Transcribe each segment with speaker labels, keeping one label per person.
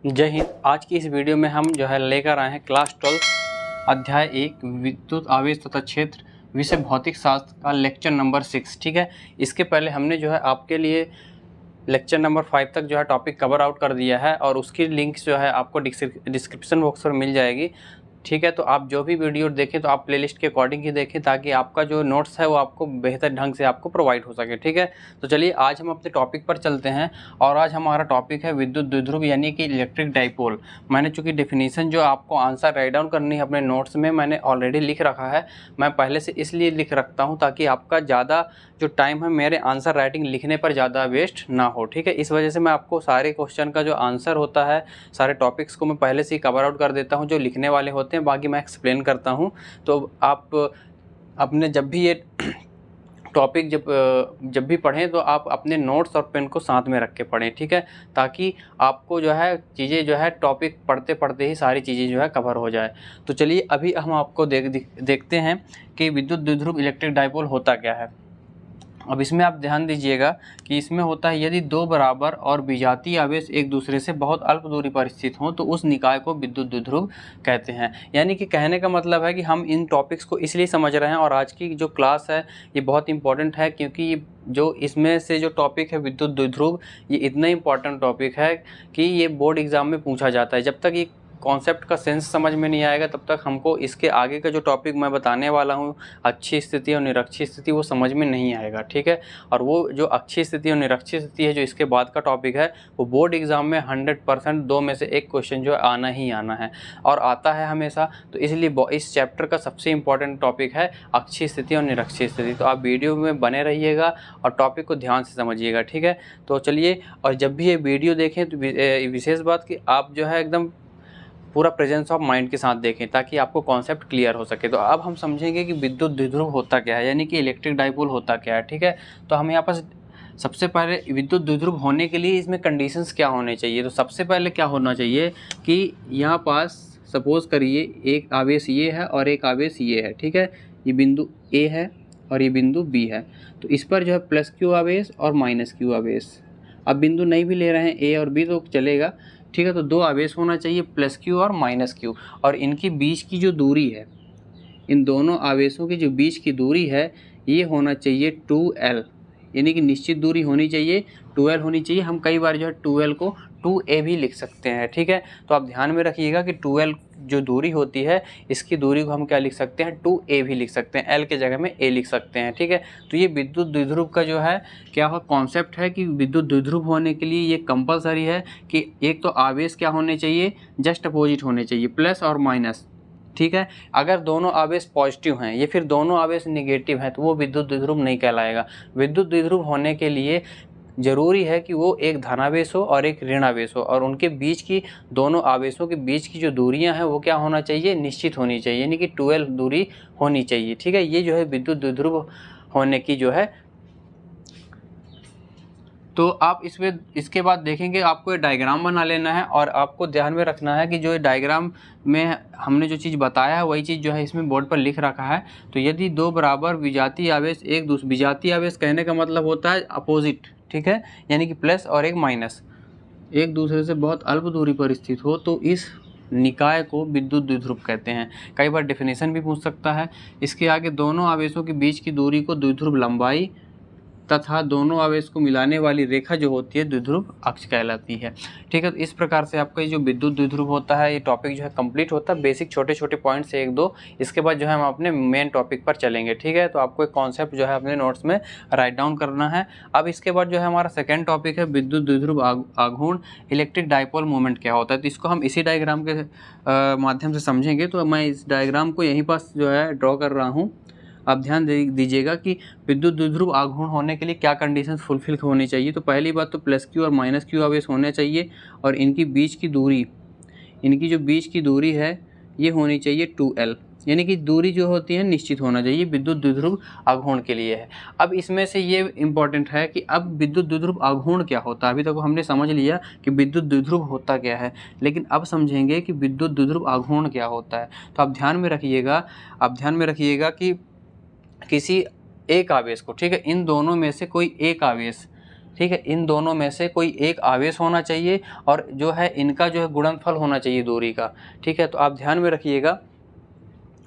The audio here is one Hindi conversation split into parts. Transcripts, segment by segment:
Speaker 1: जय हिंद। आज की इस वीडियो में हम जो है लेकर आए हैं क्लास 12 अध्याय 1 विद्युत आवेश तथा क्षेत्र विषय भौतिक शास्त्र का लेक्चर नंबर 6। ठीक है, इसके पहले हमने जो है आपके लिए लेक्चर नंबर 5 तक जो है टॉपिक कवर आउट कर दिया है और उसकी लिंक्स जो है आपको डिस्क्रिप्शन बॉक्स पर मिल जाएगी। ठीक है, तो आप जो भी वीडियो देखें तो आप प्लेलिस्ट के अकॉर्डिंग ही देखें ताकि आपका जो नोट्स है वो आपको बेहतर ढंग से आपको प्रोवाइड हो सके। ठीक है, तो चलिए आज हम अपने टॉपिक पर चलते हैं और आज हमारा टॉपिक है विद्युत द्विध्रुव यानी कि इलेक्ट्रिक डाइपोल। मैंने चूँकि डेफिनेशन जो आपको आंसर राइट डाउन करनी है अपने नोट्स में मैंने ऑलरेडी लिख रखा है। मैं पहले से इसलिए लिख रखता हूँ ताकि आपका ज़्यादा जो टाइम है मेरे आंसर राइटिंग लिखने पर ज़्यादा वेस्ट ना हो। ठीक है, इस वजह से मैं आपको सारे क्वेश्चन का जो आंसर होता है सारे टॉपिक्स को मैं पहले से ही कवर आउट कर देता हूँ, जो लिखने वाले होते हैं बाकी मैं एक्सप्लेन करता हूँ। तो आप अपने जब भी ये टॉपिक जब भी पढ़ें तो आप अपने नोट्स और पेन को साथ में रख के पढ़ें। ठीक है, ताकि आपको जो है चीज़ें जो है टॉपिक पढ़ते पढ़ते ही सारी चीज़ें जो है कवर हो जाए। तो चलिए अभी हम आपको देखते हैं कि विद्युत द्विध्रुव इलेक्ट्रिक डाइपोल होता क्या है। अब इसमें आप ध्यान दीजिएगा कि इसमें होता है यदि दो बराबर और विजातीय आवेश एक दूसरे से बहुत अल्प दूरी पर स्थित हों तो उस निकाय को विद्युत द्विध्रुव कहते हैं। यानी कि कहने का मतलब है कि हम इन टॉपिक्स को इसलिए समझ रहे हैं और आज की जो क्लास है ये बहुत इंपॉर्टेंट है क्योंकि ये जो इसमें से जो टॉपिक है विद्युत द्विध्रुव ये इतना इंपॉर्टेंट टॉपिक है कि ये बोर्ड एग्जाम में पूछा जाता है। जब तक ये कॉन्सेप्ट का सेंस समझ में नहीं आएगा तब तक हमको इसके आगे का जो टॉपिक मैं बताने वाला हूँ अच्छी स्थिति और निरक्षीय स्थिति वो समझ में नहीं आएगा। ठीक है, और वो जो अच्छी स्थिति और निरक्षीय स्थिति है जो इसके बाद का टॉपिक है वो बोर्ड एग्जाम में 100% दो में से एक क्वेश्चन जो आना ही आना है और आता है हमेशा। तो इसलिए इस चैप्टर का सबसे इंपॉर्टेंट टॉपिक है अच्छी स्थिति और निरक्षीय स्थिति। तो आप वीडियो में बने रहिएगा और टॉपिक को ध्यान से समझिएगा। ठीक है, तो चलिए, और जब भी ये वीडियो देखें तो विशेष बात कि आप जो है एकदम पूरा प्रेजेंस ऑफ माइंड के साथ देखें ताकि आपको कॉन्सेप्ट क्लियर हो सके। तो अब हम समझेंगे कि विद्युत द्विध्रुव होता क्या है यानी कि इलेक्ट्रिक डाइपोल होता क्या है। ठीक है, तो हम यहाँ पर सबसे पहले विद्युत द्विध्रुव होने के लिए इसमें कंडीशंस क्या होने चाहिए। तो सबसे पहले क्या होना चाहिए कि यहाँ पास सपोज करिए एक आवेश ये है और एक आवेश ये है। ठीक है, ये बिंदु ए है और ये बिंदु बी है। तो इस पर जो है प्लस क्यू आवेश और माइनस क्यू आवेश। अब बिंदु नहीं भी ले रहे हैं ए और बी तो चलेगा। ठीक है, तो दो आवेश होना चाहिए प्लस क्यू और माइनस क्यू और इनकी बीच की जो दूरी है इन दोनों आवेशों की जो बीच की दूरी है ये होना चाहिए 2L, यानी कि निश्चित दूरी होनी चाहिए 2L होनी चाहिए। हम कई बार जो है 2L को 2A भी लिख सकते हैं। ठीक है, तो आप ध्यान में रखिएगा कि 2L जो दूरी होती है इसकी दूरी को हम क्या लिख सकते हैं 2A भी लिख सकते हैं, L के जगह में A लिख सकते हैं। ठीक है, तो ये विद्युत द्विध्रुव का जो है क्या हो कॉन्सेप्ट है कि विद्युत द्विध्रुव होने के लिए ये कंपलसरी है कि एक तो आवेश क्या होने चाहिए जस्ट अपोजिट होने चाहिए प्लस और माइनस। ठीक है, अगर दोनों आवेश पॉजिटिव हैं या फिर दोनों आवेश नेगेटिव हैं तो वो विद्युत द्विध्रुव नहीं कहलाएगा। विद्युत द्विध्रुव होने के लिए जरूरी है कि वो एक धनावेश हो और एक ऋणावेश हो और उनके बीच की दोनों आवेशों के बीच की जो दूरियां हैं वो क्या होना चाहिए निश्चित होनी चाहिए, यानी कि 2L दूरी होनी चाहिए। ठीक है, ये जो है विद्युत द्विध्रुव होने की जो है। तो आप इसके बाद देखेंगे आपको ये डायग्राम बना लेना है और आपको ध्यान में रखना है कि जो डायग्राम में हमने जो चीज़ बताया है वही चीज़ जो है इसमें बोर्ड पर लिख रखा है। तो यदि दो बराबर विजातीय आवेश विजातीय आवेश कहने का मतलब होता है अपोजिट। ठीक है, यानी कि प्लस और एक माइनस एक दूसरे से बहुत अल्प दूरी पर स्थित हो तो इस निकाय को विद्युत द्विध्रुव कहते हैं। कई बार डेफिनेशन भी पूछ सकता है। इसके आगे दोनों आवेशों के बीच की दूरी को द्विध्रुव लंबाई तथा दोनों आवेश को मिलाने वाली रेखा जो होती है द्विध्रुव अक्ष कहलाती है। ठीक है, तो इस प्रकार से आपका ये जो विद्युत द्विध्रुव होता है ये टॉपिक जो है कंप्लीट होता है। बेसिक छोटे छोटे पॉइंट से एक दो, इसके बाद जो है हम अपने मेन टॉपिक पर चलेंगे। ठीक है, तो आपको एक कॉन्सेप्ट जो है अपने नोट्स में राइट डाउन करना है। अब इसके बाद जो है हमारा सेकेंड टॉपिक है विद्युत द्विध्रुव आघूर्ण इलेक्ट्रिक डाइपोल मोमेंट क्या होता है। तो इसको हम इसी डायग्राम के माध्यम से समझेंगे। तो मैं इस डायग्राम को यहीं पास जो है ड्रॉ कर रहा हूँ। आप ध्यान दीजिएगा कि विद्युत द्विध्रुव आघूर्ण होने के लिए क्या कंडीशंस फुलफिल होनी चाहिए। तो पहली बात तो प्लस क्यू और माइनस क्यू आवेश होने चाहिए और इनकी जो बीच की दूरी है ये होनी चाहिए 2L, यानी कि दूरी जो होती है निश्चित होना चाहिए विद्युत द्विध्रुव आघूर्ण के लिए है। अब इसमें से ये इम्पॉर्टेंट है कि अब विद्युत द्विध्रुव आघूर्ण क्या होता है। अभी तक हमने समझ लिया कि विद्युत द्विध्रुव होता क्या है, लेकिन अब समझेंगे कि विद्युत द्विध्रुव आघूर्ण क्या होता है। तो आप ध्यान में रखिएगा कि किसी एक आवेश को, ठीक है, इन दोनों में से कोई एक आवेश ठीक है, इन दोनों में से कोई एक आवेश होना चाहिए और जो है इनका जो है गुणनफल होना चाहिए दूरी का, ठीक है। तो आप ध्यान में रखिएगा।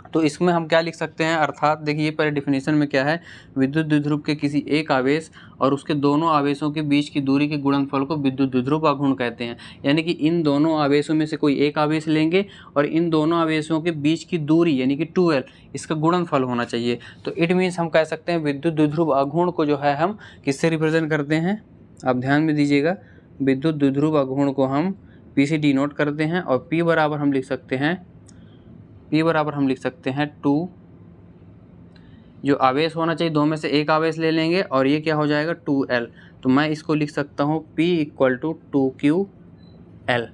Speaker 1: तो इसमें हम क्या लिख सकते हैं, अर्थात देखिए पहले डिफिनीशन में क्या है, विद्युत द्विध्रुव के किसी एक आवेश और उसके दोनों आवेशों के बीच की दूरी के गुणनफल को विद्युत द्विध्रुव आघूर्ण कहते हैं। यानी कि इन दोनों आवेशों में से कोई एक आवेश लेंगे और इन दोनों आवेशों के बीच की दूरी यानी कि 2L इसका गुणनफल होना चाहिए। तो इट मीन्स हम कह सकते हैं विद्युत द्विध्रुव आघूर्ण को जो है हम किससे रिप्रेजेंट करते हैं, आप ध्यान में दीजिएगा। विद्युत द्विध्रुव आघूर्ण को हम P से डिनोट करते हैं और P बराबर हम लिख सकते हैं 2, जो आवेश होना चाहिए दो में से एक आवेश ले लेंगे और ये क्या हो जाएगा 2L। तो मैं इसको लिख सकता हूँ P = 2QL,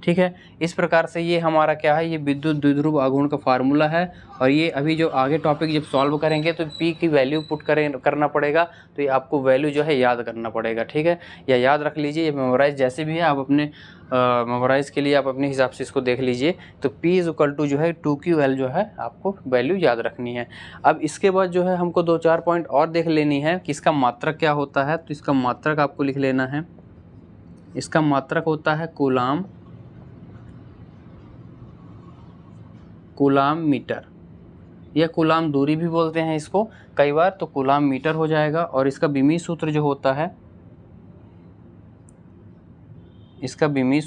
Speaker 1: ठीक है। इस प्रकार से ये हमारा क्या है, ये विद्युत द्विध्रुव आघूर्ण का फार्मूला है। और ये अभी जो आगे टॉपिक जब सॉल्व करेंगे तो P की वैल्यू पुट करना पड़ेगा, तो ये आपको वैल्यू जो है याद करना पड़ेगा, ठीक है। या याद रख लीजिए, ये मेमोराइज जैसे भी है आप अपने मेमोराइज के लिए आप अपने हिसाब से इसको देख लीजिए। तो P = जो है 2QL जो है आपको वैल्यू याद रखनी है। अब इसके बाद जो है हमको 2-4 पॉइंट और देख लेनी है कि इसका मात्रक क्या होता है। तो इसका मात्रक आपको लिख लेना है, इसका मात्रक होता है कूलाम मीटर या कूलाम दूरी भी बोलते हैं इसको कई बार, तो कूलाम मीटर हो जाएगा। और इसका विमीय सूत्र जो होता है, इसका विमीय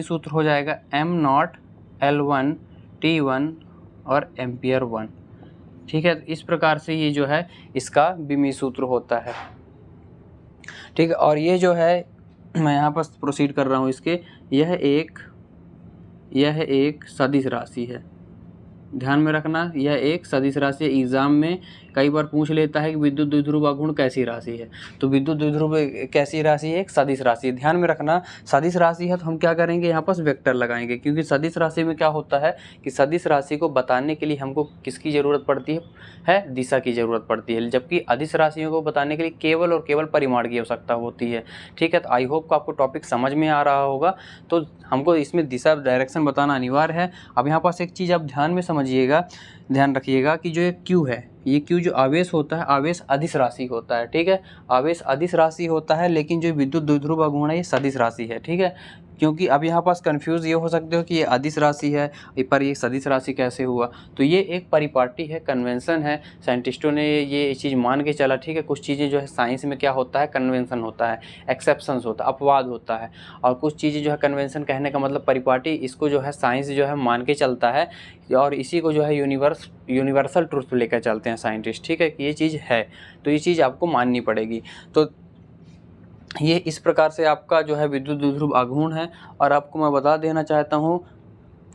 Speaker 1: सूत्र हो जाएगा m0 L1 T1 और एम्पियर 1, ठीक है। तो इस प्रकार से ये जो है इसका विमीय सूत्र होता है, ठीक है। और ये जो है मैं यहाँ पर प्रोसीड कर रहा हूँ इसके, यह एक सदिश राशि है, ध्यान में रखना, यह एक सदिश राशि है। एग्जाम में कई बार पूछ लेता है कि विद्युत द्विध्रुव आघूर्ण कैसी राशि है। तो विद्युत द्विध्रुव कैसी राशि है, एक सदिश राशि है। ध्यान में रखना, सदिश राशि है तो हम क्या करेंगे, यहाँ पर वेक्टर लगाएंगे, क्योंकि सदिश राशि में क्या होता है कि सदिश राशि को बताने के लिए हमको किसकी ज़रूरत पड़ती है, दिशा की ज़रूरत पड़ती है। जबकि अदिश राशियों को बताने के लिए केवल और केवल परिमाण की आवश्यकता होती है, ठीक है। तो आई होप को आपको टॉपिक समझ में आ रहा होगा। तो हमको इसमें दिशा डायरेक्शन बताना अनिवार्य है। अब यहाँ पास एक चीज़ आप ध्यान में समझिएगा, ध्यान रखिएगा कि जो ये Q है, ये Q जो आवेश होता है, आवेश अदिश राशि होता है, ठीक है। आवेश अदिश राशि होता है, लेकिन जो विद्युत द्विध्रुव आघूर्ण है ये सदिश राशि है, ठीक है। क्योंकि अब यहाँ पास कंफ्यूज ये हो सकते हो कि ये अदिश राशि है पर ये सदिश राशि कैसे हुआ। तो ये एक परिपाटी है, कन्वेंशन है, साइंटिस्टों ने ये चीज़ मान के चला, ठीक है। कुछ चीज़ें जो है साइंस में क्या होता है, कन्वेंशन होता है, एक्सेप्शंस होता है, अपवाद होता है। और कुछ चीज़ें जो है कन्वेंशन कहने का मतलब परिपाटी, इसको जो है साइंस जो है मान के चलता है और इसी को जो है यूनिवर्सल ट्रूथ लेकर चलते हैं साइंटिस्ट, ठीक है, कि ये चीज़ है तो ये चीज़ आपको माननी पड़ेगी। तो ये इस प्रकार से आपका जो है विद्युत द्विध्रुव आघूर्ण है। और आपको मैं बता देना चाहता हूँ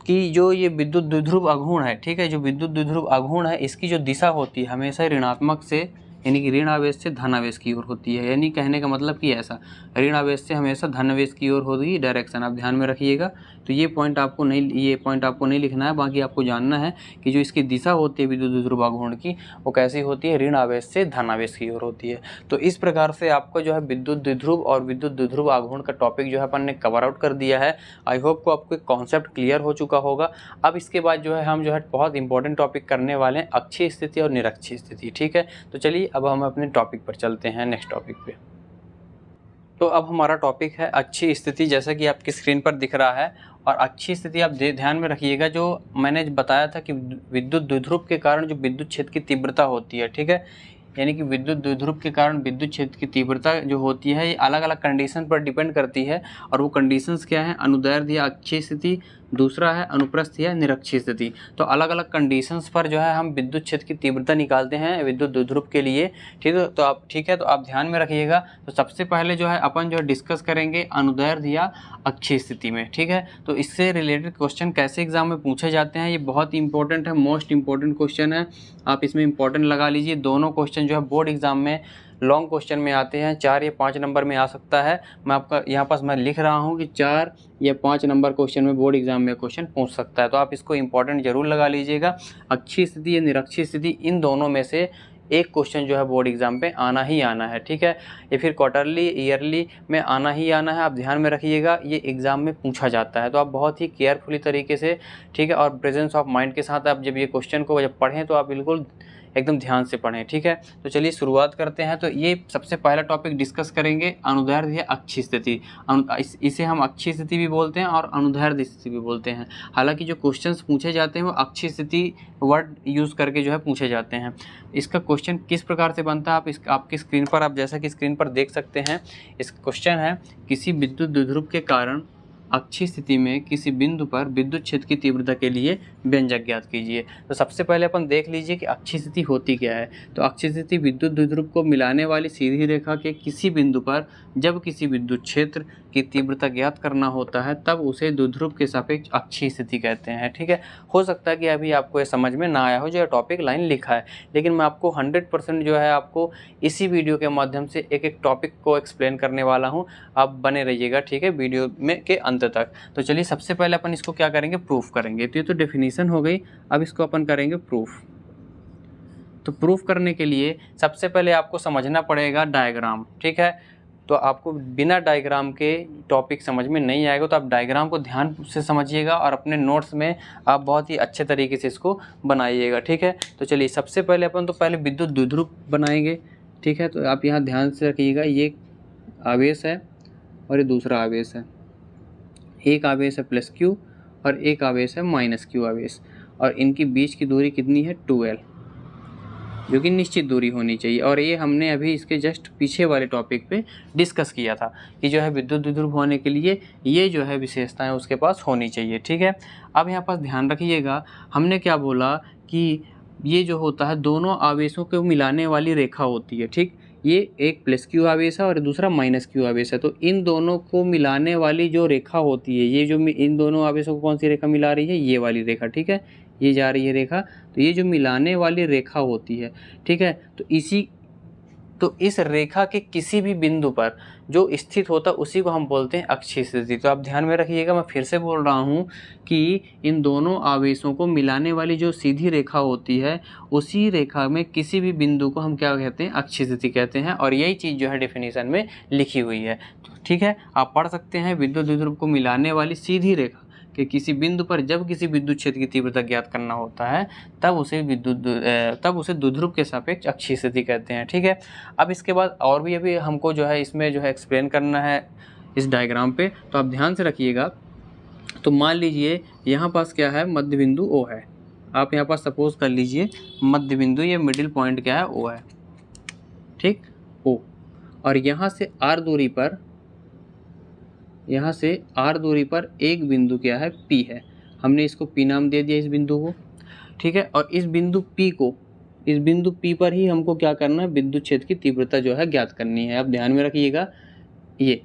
Speaker 1: कि जो ये विद्युत द्विध्रुव आघूर्ण है, ठीक है, जो विद्युत द्विध्रुव आघूर्ण है इसकी जो दिशा होती है हमेशा ऋणात्मक से यानी कि ऋण आवेश से धन आवेश की ओर होती है। यानी कहने का मतलब कि ऐसा ऋण आवेश से हमेशा धन आवेश की ओर होगी डायरेक्शन, आप ध्यान में रखिएगा। तो ये पॉइंट आपको नहीं लिखना है, बाकी आपको जानना है कि जो इसकी दिशा होती है विद्युत द्विध्रुव आघूर्ण की वो कैसी होती है, ऋण आवेश से धन आवेश की ओर होती है। तो इस प्रकार से आपको जो है विद्युत द्विध्रुव और विद्युत द्विध्रुव आघूर्ण का टॉपिक जो है अपन ने कवर आउट कर दिया है। आई होप को आपको एक कॉन्सेप्ट क्लियर हो चुका होगा। अब इसके बाद जो है हम जो है बहुत इंपॉर्टेंट टॉपिक करने वाले हैं, अक्षीय स्थिति और निरक्षीय स्थिति, ठीक है। तो चलिए अब हम अपने टॉपिक पर चलते हैं, नेक्स्ट टॉपिक पे। तो अब हमारा टॉपिक है अक्षीय स्थिति, जैसा कि आपकी स्क्रीन पर दिख रहा है। और अक्षीय स्थिति आप ध्यान में रखिएगा, जो मैंने बताया था कि विद्युत द्विध्रुव के कारण जो विद्युत क्षेत्र की तीव्रता होती है, ठीक है, यानी कि विद्युत द्विध्रुव के कारण विद्युत क्षेत्र की तीव्रता जो होती है ये अलग अलग कंडीशन पर डिपेंड करती है। और वो कंडीशंस क्या है, अनुदैर्ध्य या अक्षीय स्थिति, दूसरा है अनुप्रस्थ या निरक्षीय स्थिति। तो अलग अलग कंडीशंस पर जो है हम विद्युत क्षेत्र की तीव्रता निकालते हैं विद्युत द्विध्रुव के लिए, ठीक है। तो आप ध्यान में रखिएगा। तो सबसे पहले जो है अपन जो डिस्कस करेंगे अनुदैर्ध्य या अक्षीय स्थिति में, ठीक है। तो इससे रिलेटेड क्वेश्चन कैसे एग्जाम में पूछे जाते हैं, ये बहुत इंपॉर्टेंट है, मोस्ट इंपॉर्टेंट क्वेश्चन है, आप इसमें इंपॉर्टेंट लगा लीजिए। दोनों क्वेश्चन जो है बोर्ड एग्जाम में लॉन्ग क्वेश्चन में आते हैं, 4 या 5 नंबर में आ सकता है। मैं आपका यहाँ पास मैं लिख रहा हूँ कि 4 या 5 नंबर क्वेश्चन में बोर्ड एग्जाम में क्वेश्चन पूछ सकता है, तो आप इसको इंपॉर्टेंट जरूर लगा लीजिएगा। अक्षीय स्थिति या निरक्षीय स्थिति, इन दोनों में से एक क्वेश्चन जो है बोर्ड एग्जाम पे आना ही आना है, ठीक है। ये फिर क्वार्टरली ईयरली में आना ही आना है, आप ध्यान में रखिएगा, ये एग्जाम में पूछा जाता है। तो आप बहुत ही केयरफुली तरीके से, ठीक है, और प्रेजेंस ऑफ माइंड के साथ आप जब ये क्वेश्चन को जब पढ़ें तो आप बिल्कुल एकदम ध्यान से पढ़ें, ठीक है। तो चलिए शुरुआत करते हैं। तो ये सबसे पहला टॉपिक डिस्कस करेंगे अनुदैर्ध्य या अक्षीय स्थिति। इसे हम अक्षीय स्थिति भी बोलते हैं और अनुदैर्ध्य स्थिति भी बोलते हैं। हालांकि जो क्वेश्चंस पूछे जाते हैं वो अक्षीय स्थिति वर्ड यूज़ करके जो है पूछे जाते हैं। इसका क्वेश्चन किस प्रकार से बनता है आपकी स्क्रीन पर, आप जैसा कि स्क्रीन पर देख सकते हैं। इस क्वेश्चन है, किसी विद्युत द्विध्रुव के कारण अक्षीय स्थिति में किसी बिंदु पर विद्युत क्षेत्र की तीव्रता के लिए व्यंजक ज्ञात कीजिए। तो सबसे पहले अपन देख लीजिए कि अक्षीय स्थिति होती क्या है। तो अक्षीय स्थिति विद्युत द्विध्रुव को मिलाने वाली सीधी रेखा के किसी बिंदु पर जब किसी विद्युत क्षेत्र की तीव्रता ज्ञात करना होता है तब उसे द्विध्रुव के सापेक्ष अक्षीय स्थिति कहते हैं, ठीक है। हो सकता है कि अभी आपको ये समझ में ना आया हो जो टॉपिक लाइन लिखा है, लेकिन मैं आपको 100% जो है आपको इसी वीडियो के माध्यम से एक एक टॉपिक को एक्सप्लेन करने वाला हूँ। आप बने रहिएगा, ठीक है, वीडियो में के अंत तक। तो चलिए सबसे पहले अपन इसको क्या करेंगे, प्रूफ करेंगे। तो ये तो डेफिनेशन हो गई, अब इसको अपन करेंगे प्रूफ। तो प्रूफ करने के लिए सबसे पहले आपको समझना पड़ेगा डायग्राम, ठीक है। तो आपको बिना डायग्राम के टॉपिक समझ में नहीं आएगा, तो आप डायग्राम को ध्यान से समझिएगा और अपने नोट्स में आप बहुत ही अच्छे तरीके से इसको बनाइएगा, ठीक है। तो चलिए सबसे पहले अपन तो पहले विद्युत द्विध्रुव बनाएंगे, ठीक है। तो आप यहाँ ध्यान से रखिएगा, ये आवेश है और ये दूसरा आवेश है। एक आवेश है प्लस Q और एक आवेश है माइनस Q आवेश, और इनकी बीच की दूरी कितनी है 2L, जो कि निश्चित दूरी होनी चाहिए। और ये हमने अभी इसके जस्ट पीछे वाले टॉपिक पे डिस्कस किया था कि जो है विद्युत द्विध्रुव होने के लिए ये जो है विशेषताएं उसके पास होनी चाहिए, ठीक है। अब यहाँ पास ध्यान रखिएगा, हमने क्या बोला कि ये जो होता है दोनों आवेशों को मिलाने वाली रेखा होती है, ठीक। ये एक प्लस Q आवेश है और दूसरा माइनस Q आवेश है। तो इन दोनों को मिलाने वाली जो रेखा होती है, ये जो इन दोनों आवेशों को कौन सी रेखा मिला रही है, ये वाली रेखा, ठीक है। ये जा रही है रेखा, तो ये जो मिलाने वाली रेखा होती है, ठीक है। तो इस रेखा के किसी भी बिंदु पर जो स्थित होता है उसी को हम बोलते हैं अक्षीय स्थिति। तो आप ध्यान में रखिएगा, मैं फिर से बोल रहा हूँ कि इन दोनों आवेशों को मिलाने वाली जो सीधी रेखा होती है उसी रेखा में किसी भी बिंदु को हम क्या कहते हैं, अक्षीय स्थिति कहते हैं। और यही चीज़ जो है डेफिनेशन में लिखी हुई है, ठीक है। आप पढ़ सकते हैं, विद्युत द्विध्रुव को मिलाने वाली सीधी रेखा कि किसी बिंदु पर जब किसी विद्युत क्षेत्र की तीव्रता ज्ञात करना होता है तब उसे द्विध्रुव के सापेक्ष अक्षीय स्थिति कहते हैं, ठीक है। अब इसके बाद और भी अभी हमको जो है इसमें जो है एक्सप्लेन करना है इस डायग्राम पे, तो आप ध्यान से रखिएगा। तो मान लीजिए यहाँ पास क्या है, मध्य बिंदु O है। आप यहाँ पास सपोज कर लीजिए मध्य बिंदु, ये मिडिल पॉइंट क्या है, O है, ठीक, O। और यहाँ से R दूरी पर एक बिंदु क्या है, P है। हमने इसको P नाम दे दिया इस बिंदु को, ठीक है। और इस बिंदु P पर ही हमको क्या करना है, विद्युत क्षेत्र की तीव्रता जो है ज्ञात करनी है। अब ध्यान में रखिएगा, ये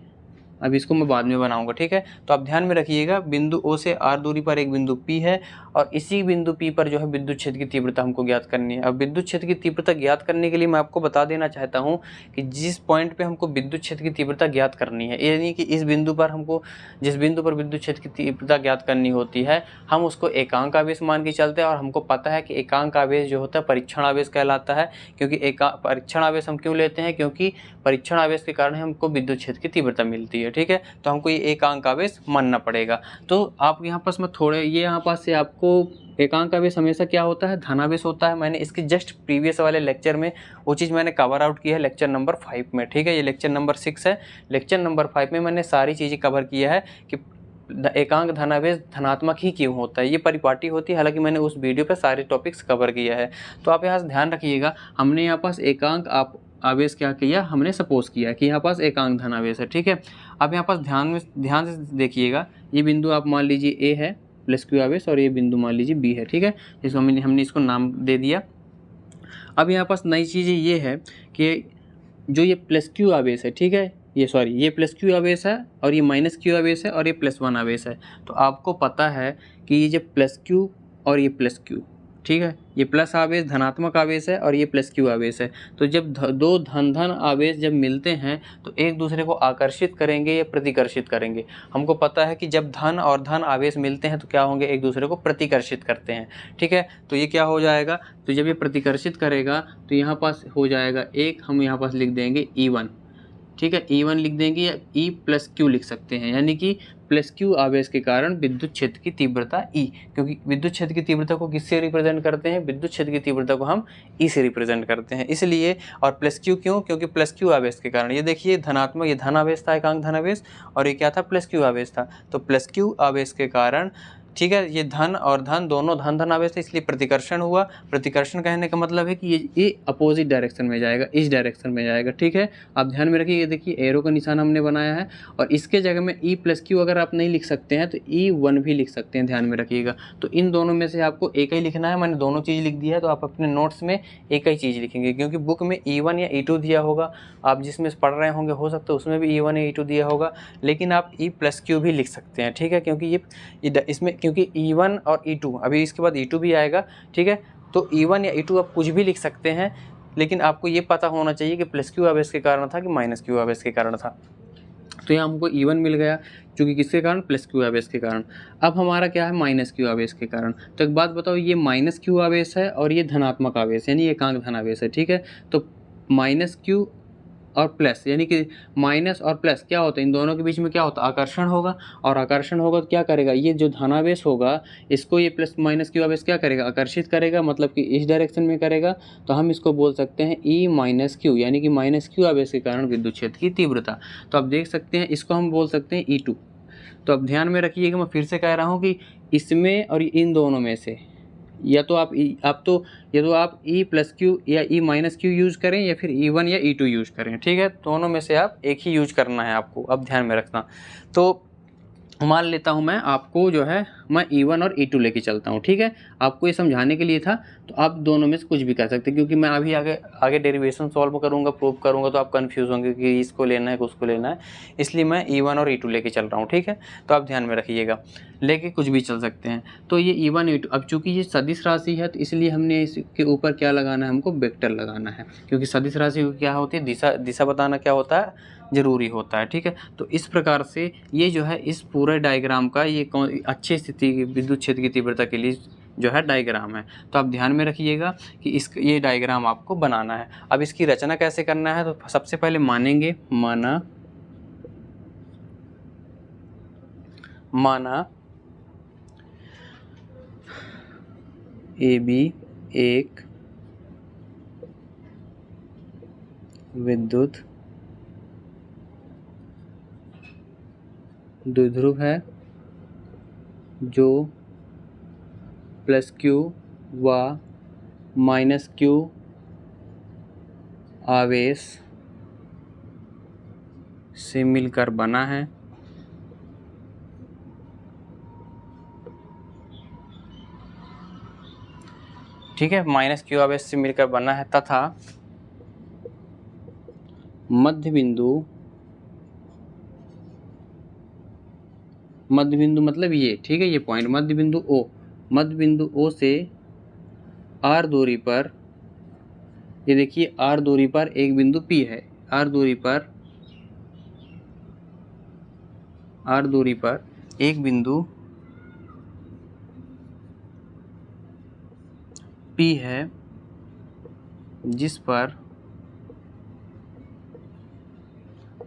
Speaker 1: अब इसको मैं बाद में बनाऊंगा, ठीक है। तो आप ध्यान में रखिएगा, बिंदु O से R दूरी पर एक बिंदु P है और इसी बिंदु P पर जो है विद्युत क्षेत्र की तीव्रता हमको ज्ञात करनी है। अब विद्युत क्षेत्र की तीव्रता ज्ञात करने के लिए मैं आपको बता देना चाहता हूं कि जिस पॉइंट पे हमको विद्युत क्षेत्र की तीव्रता ज्ञात करनी है, यानी कि इस बिंदु पर हमको जिस बिंदु पर विद्युत क्षेत्र की तीव्रता ज्ञात करनी होती है हम उसको एकांक आवेश मान के चलते हैं। और हमको पता है कि एकांक आवेश जो होता है परीक्षण आवेश कहलाता है, क्योंकि परीक्षण आवेश हम क्यों लेते हैं, क्योंकि परीक्षण आवेश के कारण हमको विद्युत क्षेत्र की तीव्रता मिलती है, ठीक है। तो हमको ये एकांक आवेश मानना पड़ेगा। तो आप यहाँ पास में थोड़े ये यहाँ पास से आपको एकांक आवेश हमेशा क्या होता है, धनावेश होता है। मैंने इसके जस्ट प्रीवियस वाले लेक्चर में वो चीज़ मैंने कवर आउट किया है लेक्चर नंबर 5 में, ठीक है। ये लेक्चर नंबर 6 है, लेक्चर नंबर 5 में मैंने सारी चीज़ें कवर किया है कि एकांक धनावेश धनात्मक ही क्यों होता है, ये परिपाटी होती है। हालांकि मैंने उस वीडियो पे सारे टॉपिक्स कवर किया है। तो आप यहाँ ध्यान रखिएगा, हमने यहाँ पास एकांक आवेश क्या किया, हमने सपोज किया कि यहाँ पास एकांक धनावेश है, ठीक है। अब यहाँ पास ध्यान से देखिएगा, ये बिंदु आप मान लीजिए A है प्लस Q आवेश और ये बिंदु मान लीजिए B है, ठीक है। इसको हमने इसको नाम दे दिया। अब यहाँ पास नई चीज़ ये है कि जो ये प्लस Q आवेश है, ठीक है, ये प्लस Q आवेश है और ये माइनस Q आवेश है और ये प्लस 1 आवेश है। तो आपको पता है कि ये जो प्लस Q और ये प्लस Q, ठीक है, ये प्लस आवेश धनात्मक आवेश है और ये प्लस Q आवेश है। तो जब दो धन आवेश जब मिलते हैं तो एक दूसरे को आकर्षित करेंगे या प्रतिकर्षित करेंगे। हमको पता है कि जब धन और धन आवेश मिलते हैं तो क्या होंगे, एक दूसरे को प्रतिकर्षित करते हैं, ठीक है। तो ये क्या हो जाएगा, तो जब ये प्रतिकर्षित करेगा तो यहाँ पास हो जाएगा एक, हम यहाँ पास लिख देंगे E1, ठीक है, E1 लिख देंगे या E प्लस Q लिख सकते हैं, यानी कि प्लस क्यू आवेश के कारण विद्युत क्षेत्र की तीव्रता E, क्योंकि विद्युत क्षेत्र की तीव्रता को किससे रिप्रेजेंट करते हैं, विद्युत क्षेत्र की तीव्रता को हम E से रिप्रेजेंट करते हैं, इसलिए। और प्लस क्यू क्यों, क्योंकि प्लस क्यू आवेश के कारण, ये देखिए धनात्मक, ये धन आवेश था, एकांक धन आवेश, और ये क्या था, प्लस क्यू आवेश था। तो प्लस क्यू आवेश के कारण, ठीक है, ये धन और धन दोनों धन धन आवेश थे, इसलिए प्रतिकर्षण हुआ। प्रतिकर्षण कहने का मतलब है कि ये अपोजिट डायरेक्शन में जाएगा, इस डायरेक्शन में जाएगा, ठीक है। आप ध्यान में रखिए, ये देखिए एरो का निशान हमने बनाया है, और इसके जगह में E प्लस क्यू अगर आप नहीं लिख सकते हैं तो E1 भी लिख सकते हैं, ध्यान में रखिएगा। तो इन दोनों में से आपको एक ही लिखना है, मैंने दोनों चीज़ लिख दिया है, तो आप अपने नोट्स में एक ही चीज़ लिखेंगे, क्योंकि बुक में E1 या E2 दिया होगा, आप जिसमें पढ़ रहे होंगे हो सकता है उसमें भी E1 या E2 दिया होगा, लेकिन आप E प्लस क्यू भी लिख सकते हैं, ठीक है, क्योंकि ये इसमें, क्योंकि E1 और E2, अभी इसके बाद E2 भी आएगा, ठीक है। तो E1 या E2 आप कुछ भी लिख सकते हैं, लेकिन आपको ये पता होना चाहिए कि प्लस क्यू आवेश के कारण था कि माइनस क्यू आवेश के कारण था। तो यहाँ हमको E1 मिल गया, क्योंकि किसके कारण, प्लस क्यू आवेश के कारण। अब हमारा क्या है, माइनस क्यू आवेश के कारण। तो एक बात बताओ, ये माइनस क्यू आवेश है और ये धनात्मक आवेश यानी एकांक धन आवेश है, ठीक है। तो माइनस क्यू और प्लस, यानी कि माइनस और प्लस क्या होता है, इन दोनों के बीच में क्या होता है, आकर्षण होगा, और आकर्षण होगा तो क्या करेगा, ये जो धनावेश होगा इसको ये प्लस माइनस क्यू आवेश क्या करेगा, आकर्षित करेगा, मतलब कि इस डायरेक्शन में करेगा। तो हम इसको बोल सकते हैं E माइनस क्यू, यानी कि माइनस क्यू आवेश के कारण विद्युत क्षेत्र की तीव्रता। तो आप देख सकते हैं, इसको हम बोल सकते हैं E2। तो अब ध्यान में रखिएगा, मैं फिर से कह रहा हूँ कि इसमें और इन दोनों में से या तो आप E प्लस क्यू या E माइनस क्यू यूज़ करें, या फिर E1 या E2 यूज़ करें, ठीक है। दोनों में से आप एक ही यूज करना है आपको, अब ध्यान में रखना। तो मान लेता हूँ मैं आपको जो है, मैं E1 और E2 लेके चलता हूँ, ठीक है। आपको ये समझाने के लिए था, तो आप दोनों में से कुछ भी कर सकते हैं, क्योंकि मैं अभी आगे डेरिवेशन सॉल्व करूँगा, प्रूव करूँगा, तो आप कंफ्यूज होंगे कि इसको लेना है कि उसको लेना है, इसलिए मैं E1 और E2 लेके चल रहा हूँ, ठीक है। तो आप ध्यान में रखिएगा, लेके कुछ भी चल सकते हैं। तो ये E1 E2, अब चूंकि ये सदिश राशि है तो इसलिए हमने इसके ऊपर क्या लगाना है, हमको वेक्टर लगाना है, क्योंकि सदिश राशि को क्या होती है, दिशा बताना क्या होता है, ज़रूरी होता है, ठीक है। तो इस प्रकार से ये जो है, इस पूरे डायग्राम का ये अच्छी स्थिति विद्युत क्षेत्र की तीव्रता के लिए जो है डायग्राम है। तो आप ध्यान में रखिएगा कि ये डायग्राम आपको बनाना है। अब इसकी रचना कैसे करना है, तो सबसे पहले माना AB एक विद्युत द्विध्रुव है जो प्लस क्यू व माइनस क्यू आवेश से मिलकर बना है, ठीक है, माइनस क्यू आवेश से मिलकर बना है, तथा मध्य बिंदु मतलब ये, ठीक है, ये पॉइंट मध्य बिंदु O से R दूरी पर, ये देखिए R दूरी पर एक बिंदु P है, R दूरी पर एक बिंदु P है, जिस पर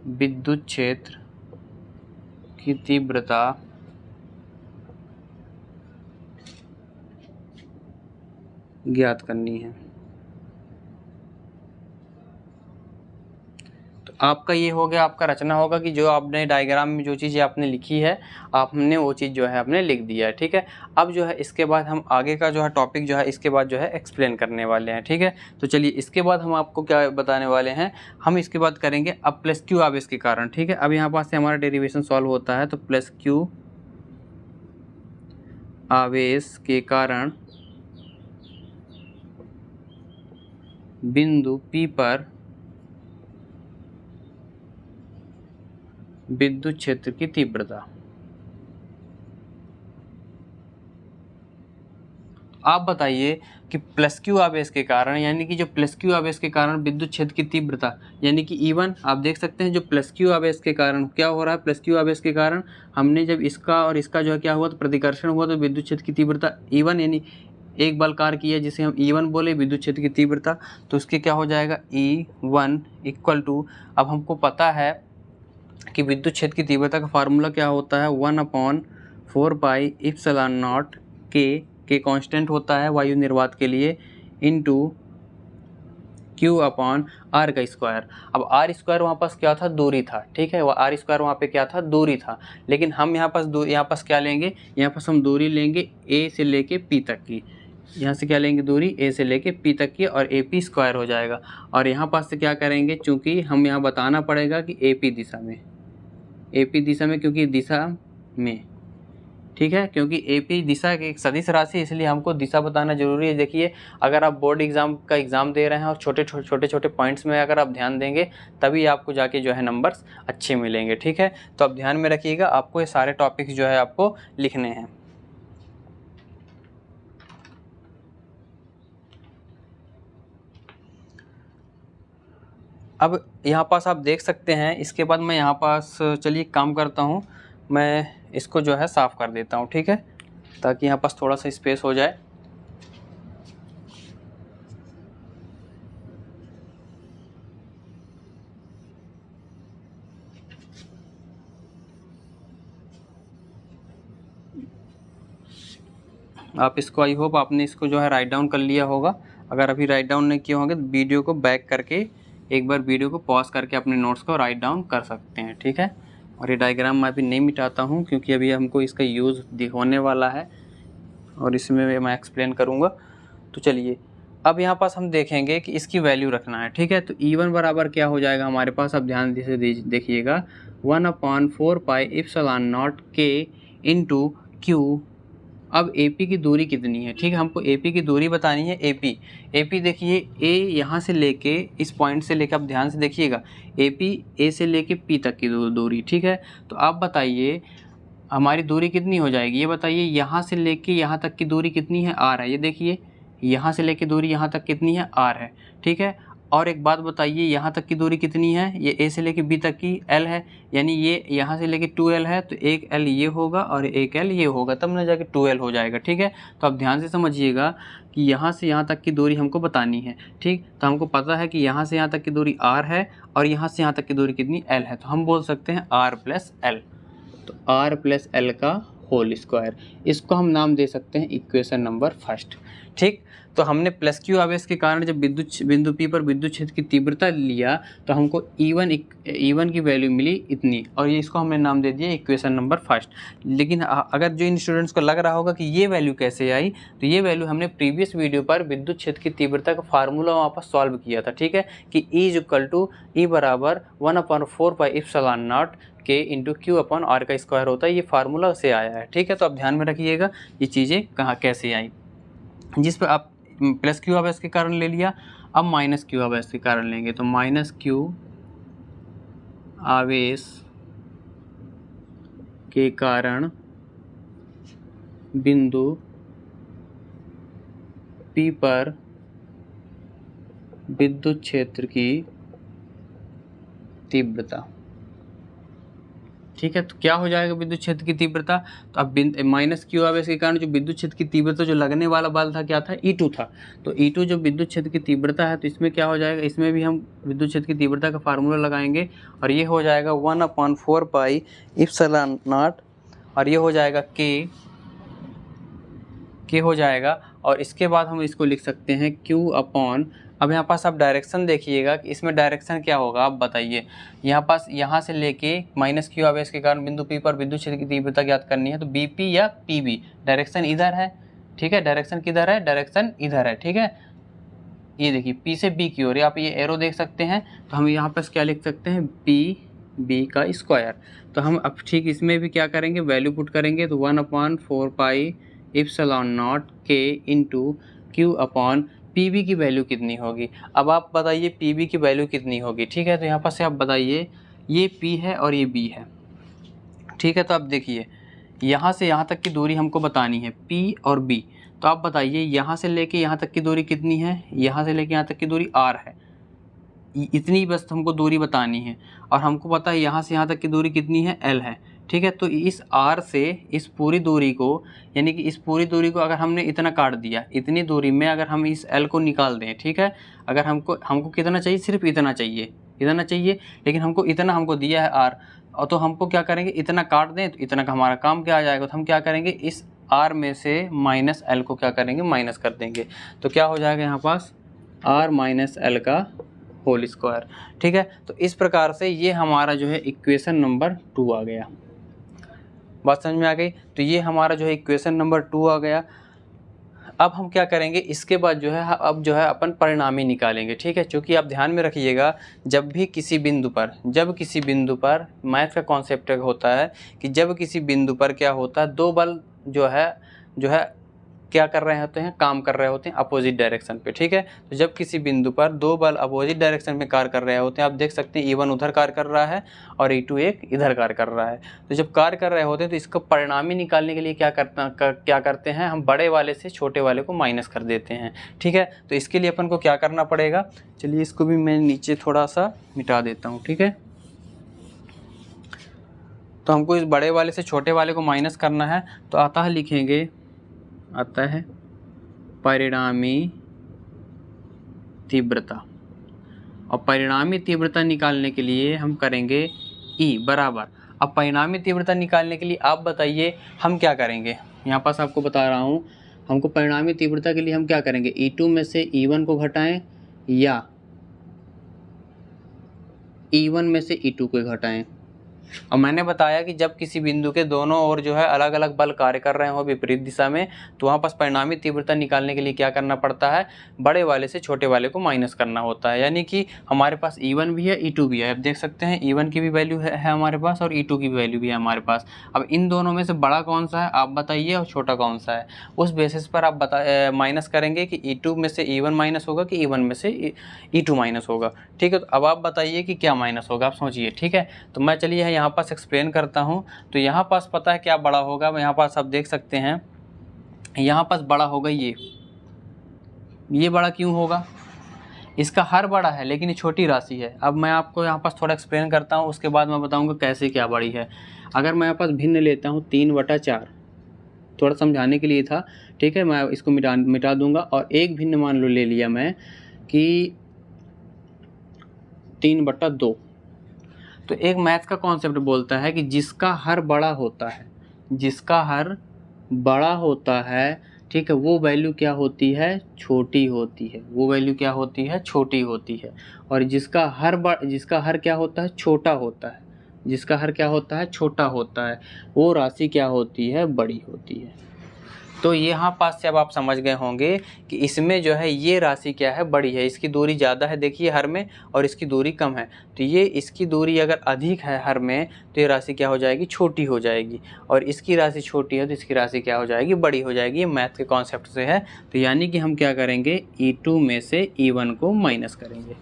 Speaker 1: विद्युत क्षेत्र की तीव्रता ज्ञात करनी है। तो आपका ये हो गया, आपका रचना होगा कि जो आपने डायग्राम में जो चीज़ें आपने लिखी है, आपने वो चीज़ जो है आपने लिख दिया है, ठीक है। अब जो है इसके बाद हम आगे का जो है टॉपिक जो है इसके बाद जो है एक्सप्लेन करने वाले हैं, ठीक है। तो चलिए इसके बाद हम आपको क्या बताने वाले हैं, हम इसके बाद करेंगे अब प्लस क्यू आवेश के कारण, ठीक है। अब यहाँ पास से हमारा डेरिवेशन सॉल्व होता है, तो प्लस क्यू आवेश के कारण बिंदु P पर विद्युत क्षेत्र की तीव्रता। आप बताइए कि प्लस क्यू आवेश के कारण, यानी कि जो प्लस क्यू आवेश के कारण विद्युत क्षेत्र की तीव्रता, यानी कि E1, आप देख सकते हैं जो प्लस क्यू आवेश के कारण क्या हो रहा है, प्लस क्यू आवेश के कारण हमने जब इसका और इसका जो है क्या हुआ, तो प्रतिकर्षण हुआ, तो विद्युत क्षेत्र की तीव्रता E1, यानी एक बल कार्य किया जिसे हम E1 बोले, विद्युत क्षेत्र की तीव्रता, तो उसके क्या हो जाएगा E1 इक्वल टू, अब हमको पता है कि विद्युत क्षेत्र की तीव्रता का फार्मूला क्या होता है, 1/4πε0 के कांस्टेंट होता है वायु निर्वात के लिए, इनटू Q/r का स्क्वायर। अब r स्क्वायर वहाँ पास क्या था, दूरी था, ठीक है, r स्क्वायर वहाँ पे क्या था, दूरी था। लेकिन हम यहाँ पास क्या लेंगे, यहाँ पास हम दूरी लेंगे a से लेके p तक की। यहाँ से क्या लेंगे, दूरी a से लेके p तक की, और AP स्क्वायर हो जाएगा। और यहाँ पास से क्या करेंगे, चूँकि हम यहाँ बताना पड़ेगा कि AP दिशा में, क्योंकि दिशा में, ठीक है, क्योंकि AP दिशा की एक सदिश राशि, इसलिए हमको दिशा बताना जरूरी है। देखिए, अगर आप बोर्ड एग्जाम दे रहे हैं और छोटे पॉइंट्स में अगर आप ध्यान देंगे, तभी आपको जाके जो है नंबर्स अच्छे मिलेंगे, ठीक है। तो आप ध्यान में रखिएगा, आपको ये सारे टॉपिक्स जो है आपको लिखने हैं। अब यहाँ पास आप देख सकते हैं, इसके बाद मैं यहाँ पास चलिए काम करता हूँ, मैं इसको जो है साफ़ कर देता हूँ, ठीक है, ताकि यहाँ पास थोड़ा सा स्पेस हो जाए। आप इसको, आई होप आपने इसको जो है राइट डाउन कर लिया होगा। अगर अभी राइट डाउन नहीं किए होंगे तो वीडियो को बैक करके एक बार वीडियो को पॉज करके अपने नोट्स को राइट डाउन कर सकते हैं, ठीक है। और ये डायग्राम मैं अभी नहीं मिटाता हूँ, क्योंकि अभी हमको इसका यूज़ होने वाला है और इसमें मैं एक्सप्लेन करूँगा। तो चलिए, अब यहाँ पास हम देखेंगे कि इसकी वैल्यू रखना है, ठीक है। तो E1 बराबर क्या हो जाएगा हमारे पास, अब ध्यान से देखिएगा, 1/4πε0 K इंटू Q। अब AP की दूरी कितनी है, ठीक है, हमको AP की दूरी बतानी है। AP देखिए, A यहाँ से लेके इस पॉइंट से लेके, आप ध्यान से देखिएगा, AP A से लेके P तक की दूरी, ठीक है। तो आप बताइए हमारी दूरी कितनी हो जाएगी, ये बताइए। यहाँ से लेके यहाँ तक की दूरी कितनी है, R है, ये देखिए, यहाँ से लेके दूरी यहाँ तक कितनी है, R है, ठीक है। और एक बात बताइए, यहाँ तक की दूरी कितनी है, ये A से लेके B तक की L है, यानी ये यहाँ से लेके 2L है, तो एक L ये होगा और एक L ये होगा, तब ना जाके 2L हो जाएगा, ठीक है। तो आप ध्यान से समझिएगा कि यहाँ से यहाँ तक की दूरी हमको बतानी है, ठीक। तो हमको पता है कि यहाँ से यहाँ तक की दूरी R है और यहाँ से यहाँ तक की दूरी कितनी, L है। तो हम बोल सकते हैं R प्लस L, तो R प्लस L का होल स्क्वायर, इसको हम नाम दे सकते हैं इक्वेशन नंबर फर्स्ट, ठीक। तो हमने प्लस Q आवेश के कारण जब बिंदु P पर विद्युत क्षेत्र की तीव्रता लिया, तो हमको E1 की वैल्यू मिली इतनी, और ये इसको हमने नाम दे दिया इक्वेशन नंबर फर्स्ट। लेकिन अगर जो इन स्टूडेंट्स को लग रहा होगा कि ये वैल्यू कैसे आई, तो ये वैल्यू हमने प्रीवियस वीडियो पर विद्युत क्षेत्र की तीव्रता का फार्मूला वहाँ पर सॉल्व किया था, ठीक है, कि E बराबर 1/4πε0 K इंटू Q/r का स्क्वायर होता है, ये फार्मूला से आया है, ठीक है। तो आप ध्यान में रखिएगा ये चीज़ें कहाँ कैसे आई, जिस पर आप प्लस Q आवेश के कारण ले लिया। अब माइनस Q आवेश के कारण लेंगे, तो माइनस Q आवेश के कारण बिंदु P पर विद्युत क्षेत्र की तीव्रता, ठीक है। तो क्या हो जाएगा विद्युत क्षेत्र की तीव्रता, तो अब माइनस Q आवेश के कारण जो विद्युत क्षेत्र की तीव्रता जो लगने वाला बल था क्या था, E2 था। तो E2 जो विद्युत क्षेत्र की तीव्रता है, तो इसमें क्या हो जाएगा, इसमें भी हम विद्युत क्षेत्र की तीव्रता का फार्मूला लगाएंगे, और ये हो जाएगा 1/4πε0, और ये हो जाएगा K हो जाएगा। और इसके बाद हम इसको लिख सकते हैं Q/, अब यहाँ पास आप डायरेक्शन देखिएगा कि इसमें डायरेक्शन क्या होगा, आप बताइए। यहाँ पास यहाँ से लेके माइनस Q आवेश के कारण बिंदु P पर विद्युत क्षेत्र की तीव्रता ज्ञात करनी है, तो BP या PB, डायरेक्शन इधर है, ठीक है, डायरेक्शन किधर है, डायरेक्शन इधर है, ठीक है। ये देखिए P से B की ओर, आप ये एरो देख सकते हैं, तो हम यहाँ पास क्या लिख सकते हैं, PB का स्क्वायर। तो हम अब ठीक इसमें भी क्या करेंगे, वैल्यू पुट करेंगे, तो 1/4πε0 K इंटू Q/, PB की वैल्यू कितनी होगी। अब आप बताइए PB की वैल्यू कितनी होगी, ठीक है। तो यहाँ पर से आप बताइए, ये P है और ये B है, ठीक है। तो आप देखिए, यहाँ से यहाँ तक की दूरी हमको बतानी है, P और B। तो आप बताइए यहाँ से लेके यहाँ तक की दूरी कितनी है, यहाँ से लेके यहाँ तक की दूरी R है, इतनी बस हमको दूरी बतानी है। और हमको पता है यहाँ से यहाँ तक की दूरी कितनी है, L है, ठीक है। तो इस R से इस पूरी दूरी को, यानी कि इस पूरी दूरी को अगर हमने इतना काट दिया, इतनी दूरी में अगर हम इस L को निकाल दें, ठीक है, अगर हमको कितना चाहिए, सिर्फ इतना चाहिए, लेकिन हमको इतना हमको दिया है R, और तो हमको क्या करेंगे, इतना काट दें तो इतना का हमारा काम क्या आ जाएगा, तो हम क्या करेंगे, इस r में से माइनस l को क्या करेंगे, माइनस कर देंगे। तो क्या हो जाएगा यहाँ पास r माइनस l का होल स्क्वायर। ठीक है, तो इस प्रकार से ये हमारा जो है इक्वेशन नंबर 2 आ गया। बात समझ में आ गई। तो ये हमारा जो है इक्वेशन नंबर 2 आ गया। अब हम क्या करेंगे, इसके बाद जो है अब जो है अपन परिणामी निकालेंगे। ठीक है, क्योंकि आप ध्यान में रखिएगा, जब किसी बिंदु पर मैथ का कॉन्सेप्ट होता है कि जब किसी बिंदु पर क्या होता है, दो बल जो है क्या कर रहे होते हैं, काम कर रहे होते हैं अपोजिट डायरेक्शन पे। ठीक है, तो जब किसी बिंदु पर दो बल अपोजिट डायरेक्शन में कार्य कर रहे होते हैं, आप देख सकते हैं E1 उधर कार्य कर रहा है और E2 एक इधर कार्य कर रहा है। तो जब कार्य कर रहे होते हैं तो इसको परिणामी निकालने के लिए क्या करते हैं, हम बड़े वाले से छोटे वाले को माइनस कर देते हैं। ठीक है, तो इसके लिए अपन को क्या करना पड़ेगा, चलिए इसको भी मैं नीचे थोड़ा सा मिटा देता हूँ। ठीक है, तो हमको इस बड़े वाले से छोटे वाले को माइनस करना है, तो अतः लिखेंगे, आता है परिणामी तीव्रता। और परिणामी तीव्रता निकालने के लिए हम करेंगे E बराबर। अब परिणामी तीव्रता निकालने के लिए आप बताइए हम क्या करेंगे, यहाँ पास आपको बता रहा हूँ, हमको परिणामी तीव्रता के लिए हम क्या करेंगे, E2 में से E1 को घटाएं या E1 में से E2 को घटाएं। और मैंने बताया कि जब किसी बिंदु के दोनों ओर जो है अलग अलग बल कार्य कर रहे हो विपरीत दिशा में, तो वहाँ पास परिणामी तीव्रता निकालने के लिए क्या करना पड़ता है, बड़े वाले से छोटे वाले को माइनस करना होता है। यानी कि हमारे पास E1 भी है E2 भी है। आप देख सकते हैं E1 की भी वैल्यू है हमारे पास और E2 की भी वैल्यू भी है हमारे पास। अब इन दोनों में से बड़ा कौन सा है आप बताइए और छोटा कौन सा है, उस बेसिस पर आप माइनस करेंगे कि E2 में से E1 माइनस होगा कि E1 में से E2 माइनस होगा। ठीक है, तो अब आप बताइए कि क्या माइनस होगा, आप सोचिए। ठीक है, तो मैं चलिए यहाँ पास एक्सप्लेन करता हूँ। तो यहाँ पास पता है क्या बड़ा होगा, यहाँ पास आप देख सकते हैं, यहाँ पास बड़ा होगा ये बड़ा क्यों होगा, इसका हर बड़ा है लेकिन ये छोटी राशि है। अब मैं आपको यहाँ पास थोड़ा एक्सप्लेन करता हूँ, उसके बाद मैं बताऊँगा कैसे क्या बड़ी है। अगर मैं यहाँ पास भिन्न लेता हूँ 3/4, थोड़ा समझाने के लिए था। ठीक है, मैं इसको मिटा दूंगा और एक भिन्न मान लो ले लिया मैं कि 3/2। तो एक मैथ का कॉन्सेप्ट बोलता है कि जिसका हर बड़ा होता है, ठीक है, वो वैल्यू क्या होती है, छोटी होती है। वो वैल्यू क्या होती है, छोटी होती है। और जिसका हर क्या होता है, छोटा होता है, वो राशि क्या होती है, बड़ी होती है। तो यहाँ पास से अब आप समझ गए होंगे कि इसमें जो है ये राशि क्या है, बड़ी है। इसकी दूरी ज़्यादा है देखिए हर में, और इसकी दूरी कम है। तो ये इसकी दूरी अगर अधिक है हर में, तो ये राशि क्या हो जाएगी, छोटी हो जाएगी। और इसकी राशि छोटी है तो इसकी राशि क्या हो जाएगी, बड़ी हो जाएगी। ये मैथ के कॉन्सेप्ट से है। तो यानी कि हम क्या करेंगे, E2 में से E1 को माइनस करेंगे।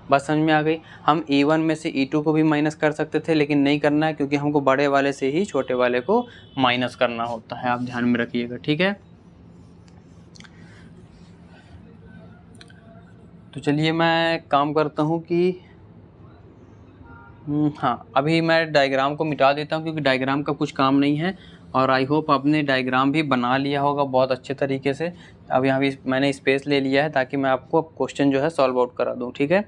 Speaker 1: बात समझ में आ गई। हम E1 में से E2 को भी माइनस कर सकते थे, लेकिन नहीं करना है, क्योंकि हमको बड़े वाले से ही छोटे वाले को माइनस करना होता है। आप ध्यान में रखिएगा। ठीक है, तो चलिए मैं काम करता हूँ कि हाँ, अभी मैं डायग्राम को मिटा देता हूँ, क्योंकि डायग्राम का कुछ काम नहीं है। और आई होप आपने डायग्राम भी बना लिया होगा बहुत अच्छे तरीके से। अब यहाँ भी मैंने स्पेस ले लिया है ताकि मैं आपको क्वेश्चन जो है सॉल्व आउट करा दूँ। ठीक है,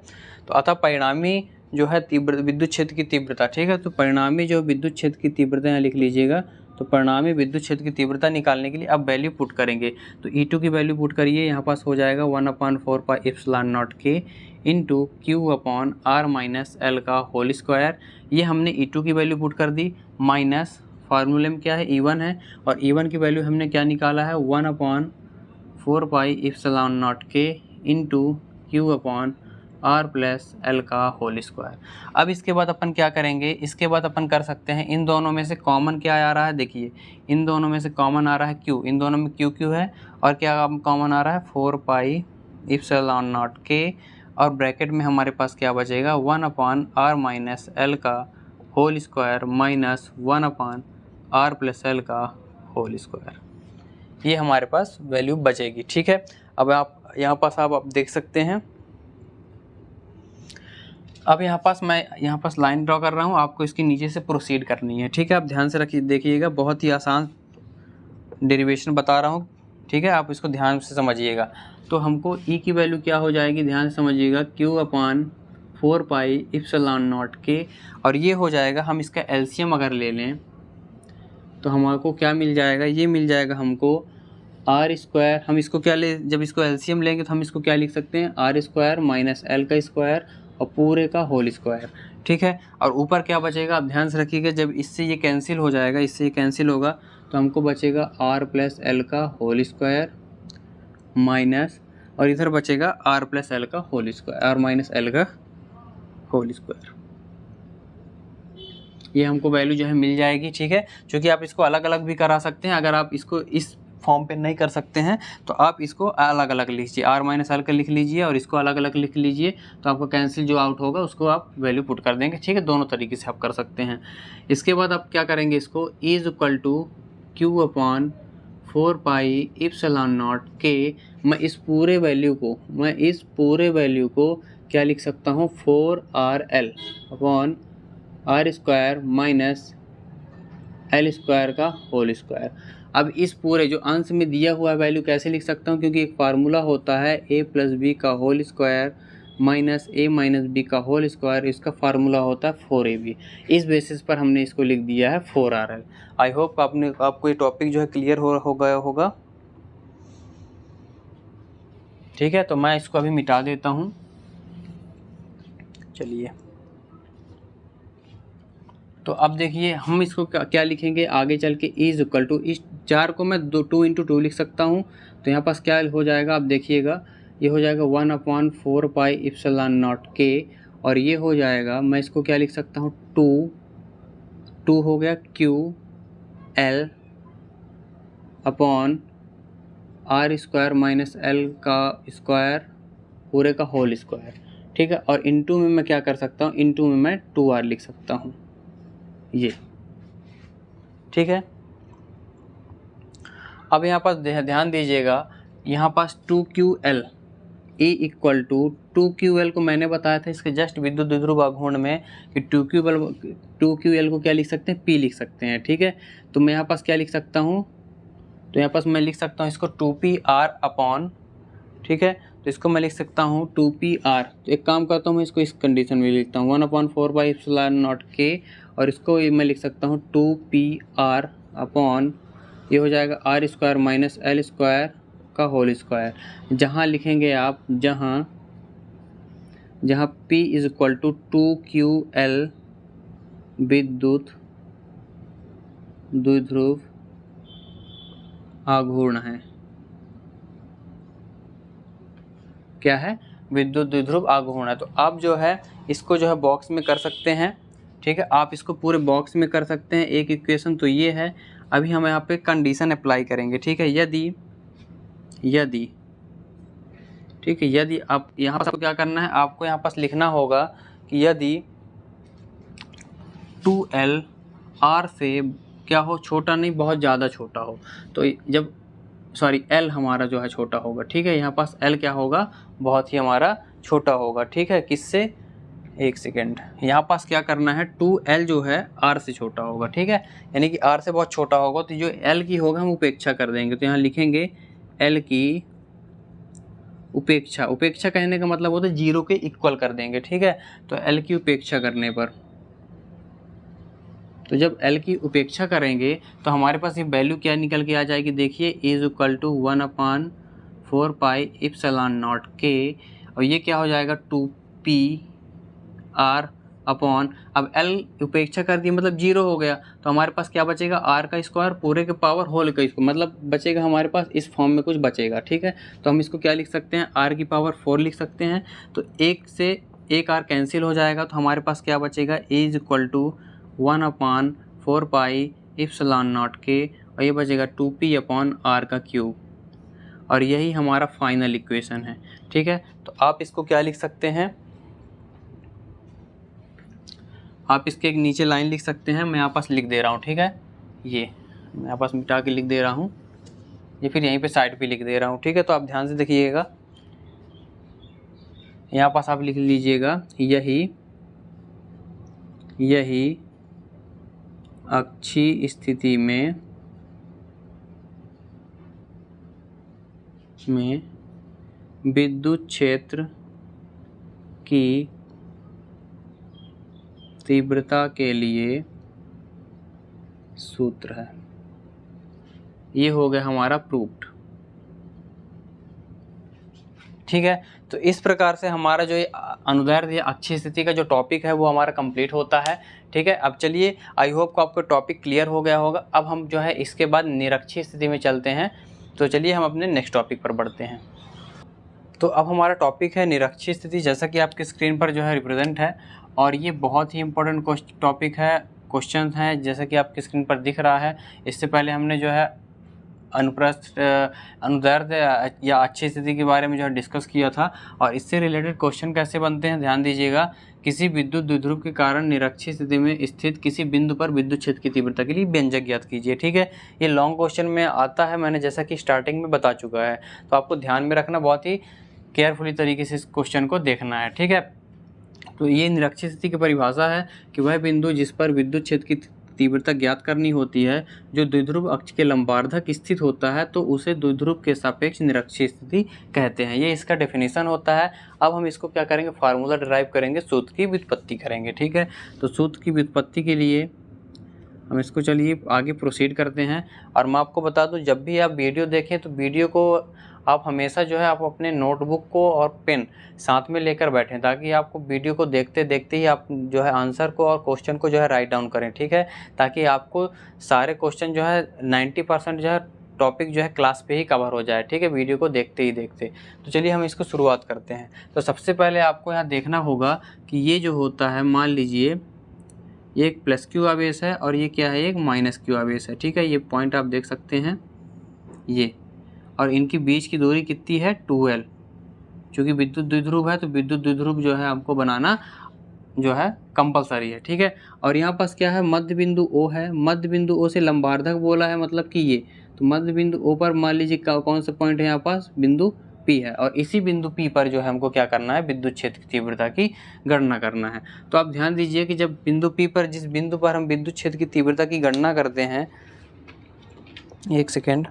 Speaker 1: तो अतः परिणामी जो है विद्युत क्षेत्र की तीव्रता। ठीक है, तो परिणामी जो विद्युत क्षेत्र की तीव्रता यहाँ लिख लीजिएगा। तो परिणामी विद्युत क्षेत्र की तीव्रता निकालने के लिए अब वैल्यू पुट करेंगे। तो E2 की वैल्यू पुट करिए, यहाँ पास हो जाएगा 1/4πε0K इंटू Q/r - l का होल स्क्वायर। ये हमने E2 की वैल्यू पुट कर दी, माइनस फार्मूले में क्या है, E1 है, और E1 की वैल्यू हमने क्या निकाला है, 1/4πε0K इंटू Q/r+l का होल स्क्वायर। अब इसके बाद अपन क्या करेंगे, इसके बाद अपन कर सकते हैं, इन दोनों में से कॉमन क्या आ रहा है, देखिए इन दोनों में से कॉमन आ रहा है Q, इन दोनों में Q है, और क्या कॉमन आ रहा है, 4πε0K, और ब्रैकेट में हमारे पास क्या बचेगा, 1/r-l का होल स्क्वायर माइनस 1/r+l का होल स्क्वायर। ये हमारे पास वैल्यू बचेगी। ठीक है, अब आप यहाँ पास आप देख सकते हैं। अब यहाँ पास मैं लाइन ड्रॉ कर रहा हूँ, आपको इसके नीचे से प्रोसीड करनी है। ठीक है, आप ध्यान से रखिए, देखिएगा, बहुत ही आसान डेरिवेशन बता रहा हूँ। ठीक है, आप इसको ध्यान से समझिएगा। तो हमको E की वैल्यू क्या हो जाएगी, ध्यान से समझिएगा, Q/4πε0 4 पाई इप्सिलॉन नॉट के, और ये हो जाएगा, हम इसका एलसीएम अगर ले लें तो हमको क्या मिल जाएगा, ये मिल जाएगा हमको आर स्क्वायर। हम इसको क्या ले, जब इसको एलसीएम लेंगे तो हम इसको क्या लिख सकते हैं, आर स्क्वायर माइनस एल का स्क्वायर और पूरे का होल स्क्वायर, ठीक है। और ऊपर क्या बचेगा, आप ध्यान से रखिएगा, जब इससे ये कैंसिल हो जाएगा, इससे ये कैंसिल होगा तो हमको बचेगा आर प्लस एल का होल स्क्वायर माइनस, और इधर बचेगा आर प्लस एल का whole square, R minus L का होल स्क्वायर। ये हमको वैल्यू जो है मिल जाएगी, ठीक है। क्योंकि आप इसको अलग अलग भी करा सकते हैं, अगर आप इसको इस फॉर्म पे नहीं कर सकते हैं तो आप इसको अलग अलग लीजिए, आर माइनस एल का लिख लीजिए और इसको अलग अलग लिख लीजिए, तो आपको कैंसिल जो आउट होगा उसको आप वैल्यू पुट कर देंगे, ठीक है। दोनों तरीके से आप कर सकते हैं। इसके बाद आप क्या करेंगे, इसको is equal to Q upon 4 pi epsilon naught के, मैं इस पूरे वैल्यू को क्या लिख सकता हूँ, 4RL upon R square minus L square का होल स्क्वायर। अब इस पूरे जो अंश में दिया हुआ वैल्यू कैसे लिख सकता हूँ, क्योंकि एक फार्मूला होता है a प्लस बी का whole square minus a minus B का होल स्क्वायर, इसका फार्मूला होता है 4ab। इस बेसिस पर हमने इसको लिख दिया है 4RL। आई होप आपको ये टॉपिक जो है क्लियर हो गया होगा, ठीक है। तो मैं इसको अभी मिटा देता हूँ, चलिए। तो अब देखिए हम इसको क्या लिखेंगे आगे चल के, इज इक्वल टू, इस 4 को मैं 2 इंटू 2 लिख सकता हूँ, तो यहाँ पास क्या हो जाएगा, आप देखिएगा, ये हो जाएगा 1/4 पाई इप्सिलॉन नॉट के, और ये हो जाएगा, मैं इसको क्या लिख सकता हूँ, 2 हो गया Q L upon R square minus L का स्क्वायर पूरे का होल स्क्वायर, ठीक है। और इनटू में मैं क्या कर सकता हूँ, इनटू में मैं 2r लिख सकता हूँ, ये, ठीक है। अब यहाँ पास ध्यान दीजिएगा, यहाँ पास 2QL E equal to 2QL को मैंने बताया था इसके जस्ट विद्युत द्विध्रुव आघूर्ण में कि 2QL को क्या लिख सकते हैं, P लिख सकते हैं, ठीक है। तो मैं यहाँ पास क्या लिख सकता हूँ, तो यहाँ पास मैं लिख सकता हूँ इसको 2PR अपॉन, ठीक है। तो इसको मैं लिख सकता हूँ 2PR। तो एक काम करता हूँ, मैं इसको इस कंडीशन में लिखता हूँ 1/4 पाई इप्सिलॉन नॉट के, और इसको मैं लिख सकता हूँ 2PR अपॉन, ये हो जाएगा R square minus L square का होल स्क्वायर। जहाँ लिखेंगे आप, जहाँ P is equal to 2QL विद्युत द्विध्रुव आघूर्ण है, क्या है, विद्युत द्विध्रुव आघूर्ण है। तो आप जो है इसको जो है बॉक्स में कर सकते हैं, ठीक है। आप इसको पूरे बॉक्स में कर सकते हैं। एक इक्वेशन तो ये है। अभी हम यहाँ पे कंडीशन अप्लाई करेंगे, ठीक है। यदि ठीक है, यदि आप यहाँ पर क्या करना है, आपको यहाँ पास लिखना होगा कि यदि 2L R से क्या हो, छोटा नहीं, बहुत ज़्यादा छोटा हो, तो जब L हमारा जो है छोटा होगा, ठीक है। यहाँ पास L क्या होगा, बहुत ही हमारा छोटा होगा, ठीक है। किससे, एक सेकेंड, यहाँ पास क्या करना है, 2L जो है R से छोटा होगा, ठीक है। यानी कि R से बहुत छोटा होगा, तो जो L की होगा हम उपेक्षा कर देंगे। तो यहाँ लिखेंगे L की उपेक्षा कहने का मतलब होता है 0 के इक्वल कर देंगे, ठीक है। तो L की उपेक्षा करने पर, तो जब L की उपेक्षा करेंगे तो हमारे पास ये वैल्यू क्या निकल के आ जाएगी, देखिए is equal to 1/4 pi epsilon naught के, और ये क्या हो जाएगा 2PR अपॉन, अब L उपेक्षा कर दी मतलब 0 हो गया, तो हमारे पास क्या बचेगा, R का स्क्वायर पूरे के पावर होल का स्क्वायर, मतलब बचेगा हमारे पास इस फॉर्म में कुछ बचेगा, ठीक है। तो हम इसको क्या लिख सकते हैं, R की पावर 4 लिख सकते हैं। तो एक से एक R कैंसिल हो जाएगा, तो हमारे पास क्या बचेगा, is equal to 1/4 pi epsilon naught के, और ये बचेगा 2P अपॉन R का क्यूब, और यही हमारा फाइनल इक्वेशन है, ठीक है। तो आप इसको क्या लिख सकते हैं, आप इसके एक नीचे लाइन लिख सकते हैं, मैं यहाँ पास लिख दे रहा हूँ, ठीक है। ये मैं यहाँ पास मिटा के लिख दे रहा हूँ, ये फिर यहीं पे साइड पे लिख दे रहा हूँ, ठीक है। तो आप ध्यान से देखिएगा, यहाँ पास आप लिख लीजिएगा, यही अक्षीय स्थिति में विद्युत क्षेत्र की तीव्रता के लिए सूत्र है। ये हो गया हमारा प्रूफ्ड। ठीक है, तो इस प्रकार से हमारा जो अनुदैर्ध्य या अक्षीय स्थिति का जो टॉपिक है वो हमारा कंप्लीट होता है। ठीक है, अब चलिए, आई होप को आपको टॉपिक क्लियर हो गया होगा। अब हम जो है इसके बाद निरक्षीय स्थिति में चलते हैं। तो चलिए हम अपने नेक्स्ट टॉपिक पर बढ़ते हैं। तो अब हमारा टॉपिक है निरक्षीय स्थिति, जैसा कि आपकी स्क्रीन पर जो है रिप्रेजेंट है, और ये बहुत ही इंपॉर्टेंट टॉपिक है, क्वेश्चन है जैसा कि आपकी स्क्रीन पर दिख रहा है। इससे पहले हमने जो है अनुप्रस्थ अनुदैर्ध्य या अक्षीय स्थिति के बारे में जो है डिस्कस किया था, और इससे रिलेटेड क्वेश्चन कैसे बनते हैं ध्यान दीजिएगा। किसी विद्युत द्विध्रुव के कारण निरक्षीय स्थिति में स्थित किसी बिंदु पर विद्युत क्षेत्र की तीव्रता के लिए व्यंजक ज्ञात कीजिए। ठीक है, ये लॉन्ग क्वेश्चन में आता है, मैंने जैसा कि स्टार्टिंग में बता चुका है, तो आपको ध्यान में रखना, बहुत ही केयरफुली तरीके से इस क्वेश्चन को देखना है। ठीक है, तो ये निरक्षीय स्थिति की परिभाषा है कि वह बिंदु जिस पर विद्युत क्षेत्र की तीव्रता ज्ञात करनी होती है जो द्विध्रुव अक्ष के लंबार्धक स्थित होता है, तो उसे द्विध्रुव के सापेक्ष निरक्षीय स्थिति कहते हैं। ये इसका डेफिनेशन होता है। अब हम इसको क्या करेंगे, फार्मूला डिराइव करेंगे, सूत्र की व्युत्पत्ति करेंगे। ठीक है, तो सूत्र की व्युत्पत्ति के लिए हम इसको चलिए आगे प्रोसीड करते हैं। और मैं आपको बता दूं, जब भी आप वीडियो देखें तो वीडियो को आप हमेशा जो है आप अपने नोटबुक को और पेन साथ में लेकर बैठें, ताकि आपको वीडियो को देखते देखते ही आप जो है आंसर को और क्वेश्चन को जो है राइट डाउन करें। ठीक है, ताकि आपको सारे क्वेश्चन जो है 90% जो है टॉपिक जो है क्लास पे ही कवर हो जाए। ठीक है, वीडियो को देखते ही देखते। तो चलिए हम इसको शुरुआत करते हैं। तो सबसे पहले आपको यहाँ देखना होगा कि ये जो होता है, मान लीजिए ये एक प्लस क्यू आवेश है और ये क्या है, एक माइनस क्यू आवेश है। ठीक है, ये पॉइंट आप देख सकते हैं ये, और इनकी बीच की दूरी कितनी है, 2L। चूँकि विद्युत द्विध्रुव है तो विद्युत द्विध्रुव जो है हमको बनाना जो है कंपलसरी है। ठीक है, और यहाँ पास क्या है, मध्य बिंदु O है। मध्य बिंदु O से लंबार्धक बोला है, मतलब कि ये, तो मध्य बिंदु O पर मान लीजिए कौन सा पॉइंट है, यहाँ पास बिंदु P है, और इसी बिंदु P पर जो है हमको क्या करना है, विद्युत क्षेत्र की तीव्रता की गणना करना है। तो आप ध्यान दीजिए कि जब बिंदु P पर, जिस बिंदु पर हम विद्युत क्षेत्र की तीव्रता की गणना करते हैं, एक सेकेंड,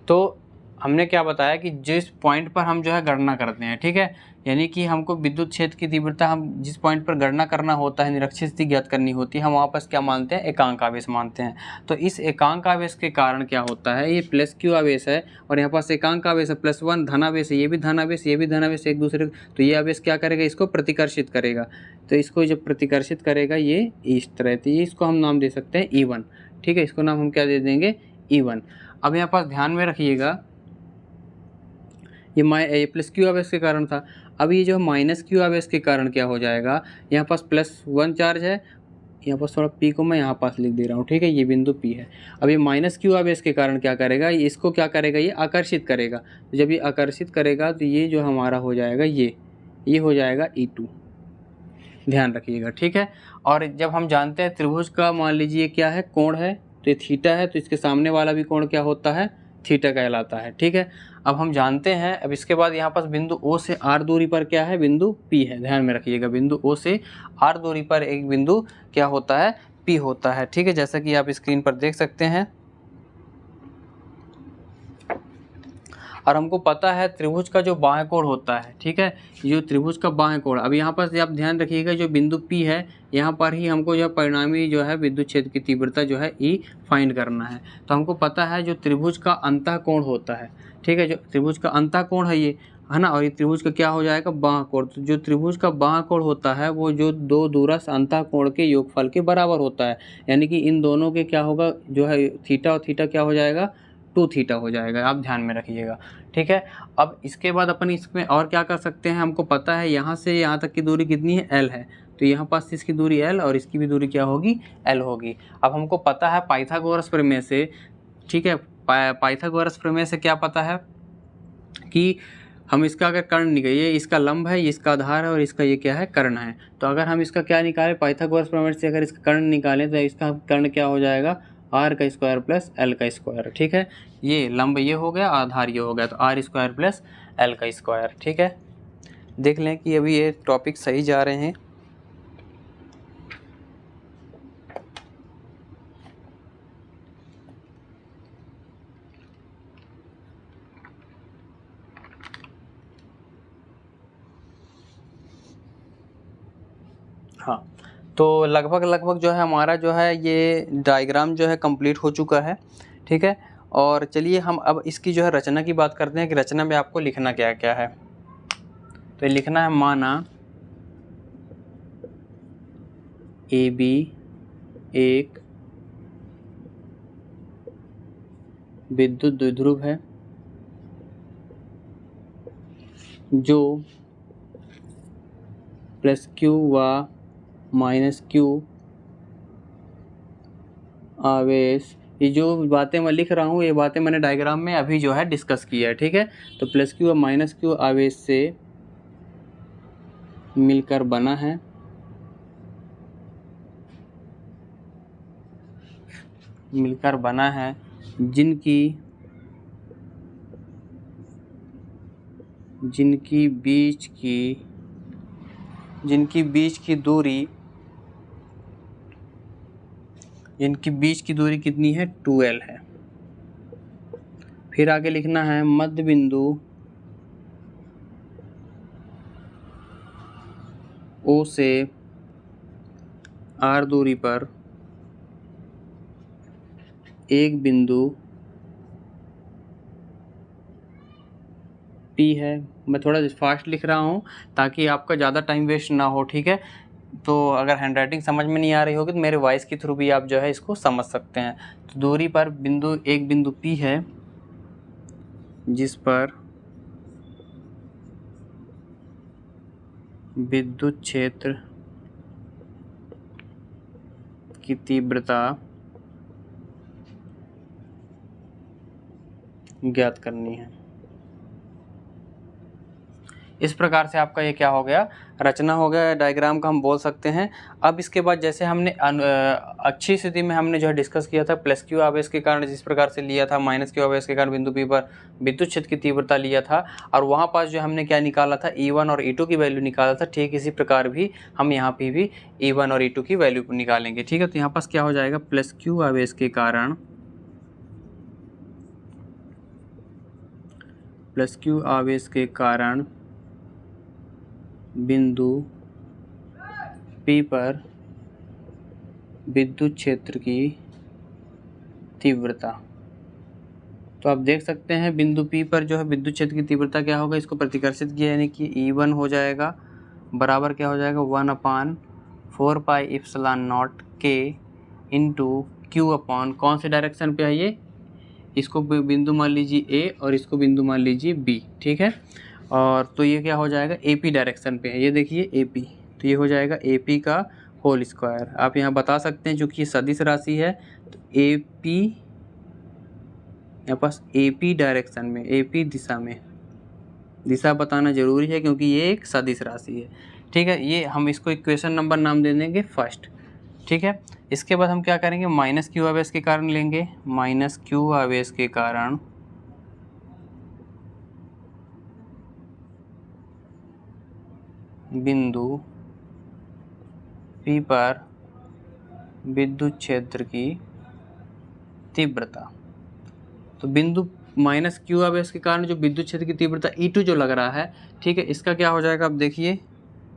Speaker 1: तो हमने क्या बताया कि जिस पॉइंट पर हम जो है गणना करते हैं, ठीक है, यानी कि हमको विद्युत क्षेत्र की तीव्रता, हम जिस पॉइंट पर गणना करना होता है, निरक्षीय स्थिति ज्ञात करनी होती है, हम वापस क्या मानते हैं, एकांक आवेश मानते हैं। तो इस एकांक आवेश के कारण क्या होता है, ये प्लस क्यू आवेश है और यहाँ पास एकांक आवेश है, +1 धनावेश है, ये भी धनावेश, ये भी धनावेश, एक दूसरे, तो ये आवेश क्या करेगा, इसको प्रतिकर्षित करेगा। तो इसको जब प्रतिकर्षित करेगा ये इस तरह, तो ये इसको हम नाम दे सकते हैं E1। ठीक है, इसको नाम हम क्या दे देंगे, E1। अब यहाँ पास ध्यान में रखिएगा, ये प्लस क्यू आवेश के कारण था। अब ये जो माइनस क्यू आवेश के कारण क्या हो जाएगा, यहाँ पास +1 चार्ज है, यहाँ पास थोड़ा P को मैं यहाँ पास लिख दे रहा हूँ। ठीक है, ये बिंदु P है। अब ये माइनस क्यू आवेश के कारण क्या करेगा, इसको क्या करेगा, ये आकर्षित करेगा। तो जब ये आकर्षित करेगा तो ये जो हमारा हो जाएगा, ये हो जाएगा E2, ध्यान रखिएगा। ठीक है, और जब हम जानते हैं त्रिभुज का, मान लीजिए क्या है, कोण है, तो ये थीटा है, तो इसके सामने वाला भी कोण क्या होता है, थीटा कहलाता है। ठीक है, अब हम जानते हैं, अब इसके बाद यहाँ पास बिंदु O से R दूरी पर क्या है, बिंदु P है। ध्यान में रखिएगा, बिंदु O से R दूरी पर एक बिंदु क्या होता है, P होता है। ठीक है, जैसा कि आप स्क्रीन पर देख सकते हैं, और हमको पता है त्रिभुज का जो बाह्य कोण होता है, ठीक है, जो त्रिभुज का बाह्य कोण, अब यहाँ पर आप ध्यान रखिएगा, जो बिंदु P है, यहाँ पर ही हमको जो परिणामी जो है विद्युत क्षेत्र की तीव्रता जो है E फाइंड करना है। तो हमको पता है जो त्रिभुज का अंतः कोण होता है, ठीक है, जो त्रिभुज का अंतः कोण है ये, है ना, और ये त्रिभुज का क्या हो जाएगा, बाह्य कोण। तो जो त्रिभुज का बाह्य कोण होता है वो जो दो दूरस्थ अंतः कोण के योगफल के बराबर होता है, यानी कि इन दोनों के क्या होगा, जो है थीटा और थीटा क्या हो जाएगा, 2 थीटा हो जाएगा। आप ध्यान में रखिएगा। ठीक है, अब इसके बाद अपन इसमें और क्या कर सकते हैं, हमको पता है यहाँ से यहाँ तक की दूरी कितनी है, L है, तो यहाँ पास इसकी दूरी L और इसकी भी दूरी क्या होगी, L होगी। अब हमको पता है पाइथागोरस प्रमेय से, ठीक है, पाइथागोरस प्रमेय से क्या पता है कि हम इसका अगर कर्ण निकाले, ये इसका लंब है, ये इसका आधार है और इसका ये क्या है, कर्ण है। तो अगर हम इसका क्या निकालें, पाइथागोरस प्रमेय से अगर इसका कर्ण निकालें तो इसका कर्ण क्या हो जाएगा, R का स्क्वायर प्लस L का स्क्वायर। ठीक है, ये लंब ये हो गया, आधार ये हो गया, तो R स्क्वायर प्लस L का स्क्वायर। ठीक है, देख लें कि अभी ये टॉपिक सही जा रहे हैं। हाँ, तो लगभग जो है हमारा जो है ये डायग्राम जो है कंप्लीट हो चुका है, ठीक है। और चलिए हम अब इसकी जो है रचना की बात करते हैं कि रचना में आपको लिखना क्या क्या है। तो लिखना है माना ए बी एक विद्युत द्विध्रुव है जो प्लस क्यू व माइनस क्यू आवेश, ये जो बातें मैं लिख रहा हूँ ये बातें मैंने डायग्राम में अभी जो है डिस्कस किया है, ठीक है। तो प्लस क्यू और माइनस क्यू आवेश से मिलकर बना है जिनकी बीच की दूरी कितनी है 2L है। फिर आगे लिखना है मध्य बिंदु O से R दूरी पर एक बिंदु P है। मैं थोड़ा फास्ट लिख रहा हूँ ताकि आपका ज़्यादा टाइम वेस्ट ना हो, ठीक है। तो अगर हैंडराइटिंग समझ में नहीं आ रही होगी तो मेरे वॉइस के थ्रू भी आप जो है इसको समझ सकते हैं। तो दूरी पर एक बिंदु P है जिस पर विद्युत क्षेत्र की तीव्रता ज्ञात करनी है। इस प्रकार से आपका ये क्या हो गया, रचना हो गया डायग्राम का, हम बोल सकते हैं। अब इसके बाद जैसे हमने अच्छी स्थिति में हमने जो है डिस्कस किया था प्लस क्यू आवेश के कारण जिस प्रकार से लिया था, माइनस क्यू आवेश के कारण बिंदु P पर विद्युत क्षेत्र की तीव्रता लिया था, और वहाँ पास जो हमने क्या निकाला था E1 और E2 की वैल्यू निकाला था। ठीक इसी प्रकार भी हम यहाँ पे भी E1 और E2 की वैल्यू निकालेंगे, ठीक है। तो यहाँ पास क्या हो जाएगा, प्लस क्यू आवेश के कारण बिंदु P पर विद्युत क्षेत्र की तीव्रता। तो आप देख सकते हैं बिंदु P पर जो है विद्युत क्षेत्र की तीव्रता क्या होगा, इसको प्रतिकर्षित किया यानी कि E1 हो जाएगा बराबर क्या हो जाएगा 1/4 pi epsilon not K into Q upon कौन से डायरेक्शन पे है ये, इसको बिंदु मान लीजिए A और इसको बिंदु मान लीजिए B, ठीक है। और तो ये क्या हो जाएगा AP डायरेक्शन पे है, ये देखिए AP, तो ये हो जाएगा AP का होल स्क्वायर। आप यहाँ बता सकते हैं क्योंकि सदिश राशि है तो AP यहाँ पास AP डायरेक्शन में, AP दिशा में, दिशा बताना जरूरी है क्योंकि ये एक सदिश राशि है, ठीक है। ये हम इसको इक्वेशन नंबर नाम दे देंगे फर्स्ट, ठीक है। इसके बाद हम क्या करेंगे, माइनस क्यू आवेश के कारण लेंगे, माइनस क्यू आवेश के कारण बिंदु P पर विद्युत क्षेत्र की तीव्रता। तो बिंदु माइनस क्यू आवेश के कारण जो विद्युत क्षेत्र की तीव्रता E2 जो लग रहा है, ठीक है, इसका क्या हो जाएगा, अब देखिए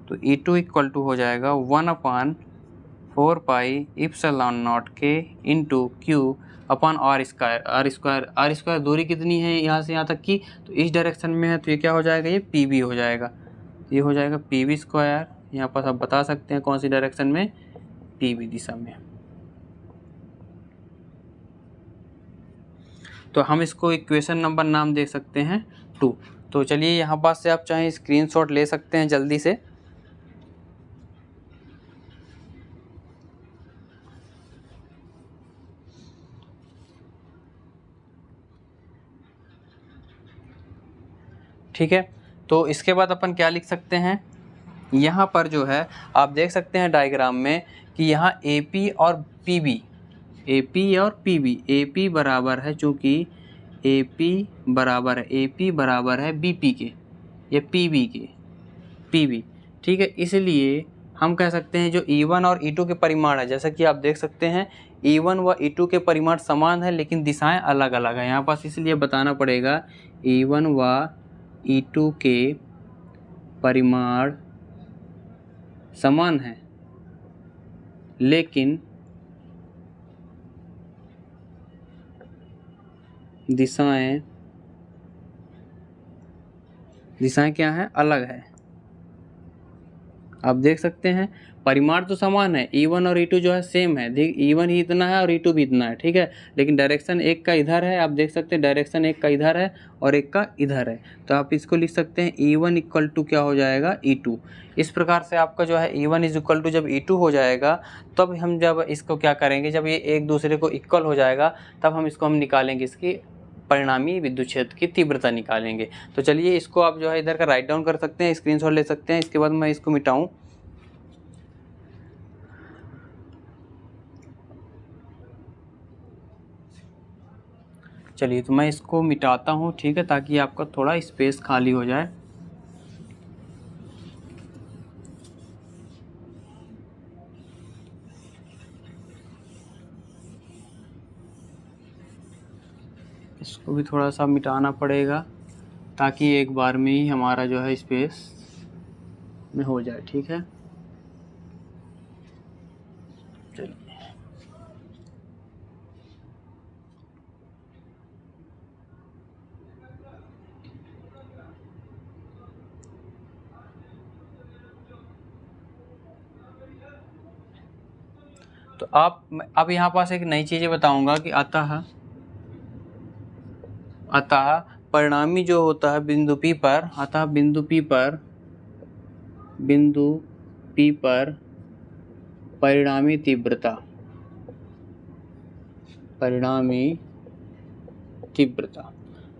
Speaker 1: तो E2 इक्वल टू हो जाएगा 1/4 pi epsilon not K into Q upon R square दूरी कितनी है यहाँ से यहाँ तक की, तो इस डायरेक्शन में है तो ये क्या हो जाएगा, ये PB हो जाएगा, ये हो जाएगा PB स्क्वायर। यहाँ पर आप बता सकते हैं कौन सी डायरेक्शन में, PB दिशा में। तो हम इसको इक्वेशन नंबर नाम दे सकते हैं 2। तो चलिए यहाँ पास से आप चाहे स्क्रीनशॉट ले सकते हैं जल्दी से। ठीक है, तो इसके बाद अपन क्या लिख सकते हैं, यहाँ पर जो है आप देख सकते हैं डायग्राम में कि यहाँ AP और PB, AP बराबर है, चूँकि AP बराबर है BP के, ये PB, ठीक है। इसलिए हम कह सकते हैं जो E1 और E2 के परिमाण है, जैसा कि आप देख सकते हैं E1 व E2 के परिमाण समान है लेकिन दिशाएं अलग अलग है यहाँ पास, इसलिए बताना पड़ेगा E1 व E2 के परिमाण समान है लेकिन दिशाएं क्या है, अलग है। आप देख सकते हैं परिमाण तो समान है, E1 और E2 जो है सेम है, देख E1 ही इतना है और E2 भी इतना है, ठीक है, लेकिन डायरेक्शन एक का इधर है, आप देख सकते हैं डायरेक्शन एक का इधर है और एक का इधर है। तो आप इसको लिख सकते हैं E1 इक्वल टू क्या हो जाएगा, E2। इस प्रकार से आपका जो है E1 इज इक्वल टू जब E2 हो जाएगा तब हम जब इसको क्या करेंगे, जब ये एक दूसरे को इक्वल हो जाएगा तब हम इसको निकालेंगे, इसकी परिणामी विद्युत क्षेत्र की तीव्रता निकालेंगे। तो चलिए इसको आप जो है इधर का राइट डाउन कर सकते हैं, स्क्रीनशॉट ले सकते हैं। इसके बाद मैं इसको मिटाऊं, चलिए तो मैं इसको मिटाता हूँ, ठीक है, ताकि आपका थोड़ा स्पेस खाली हो जाए। इसको भी थोड़ा सा मिटाना पड़ेगा ताकि एक बार में ही हमारा जो है स्पेस में हो जाए, ठीक है। चलिए तो अब यहाँ पास एक नई चीज़ें बताऊंगा कि अतः परिणामी जो होता है बिंदु P पर, अतः बिंदु P पर परिणामी तीव्रता,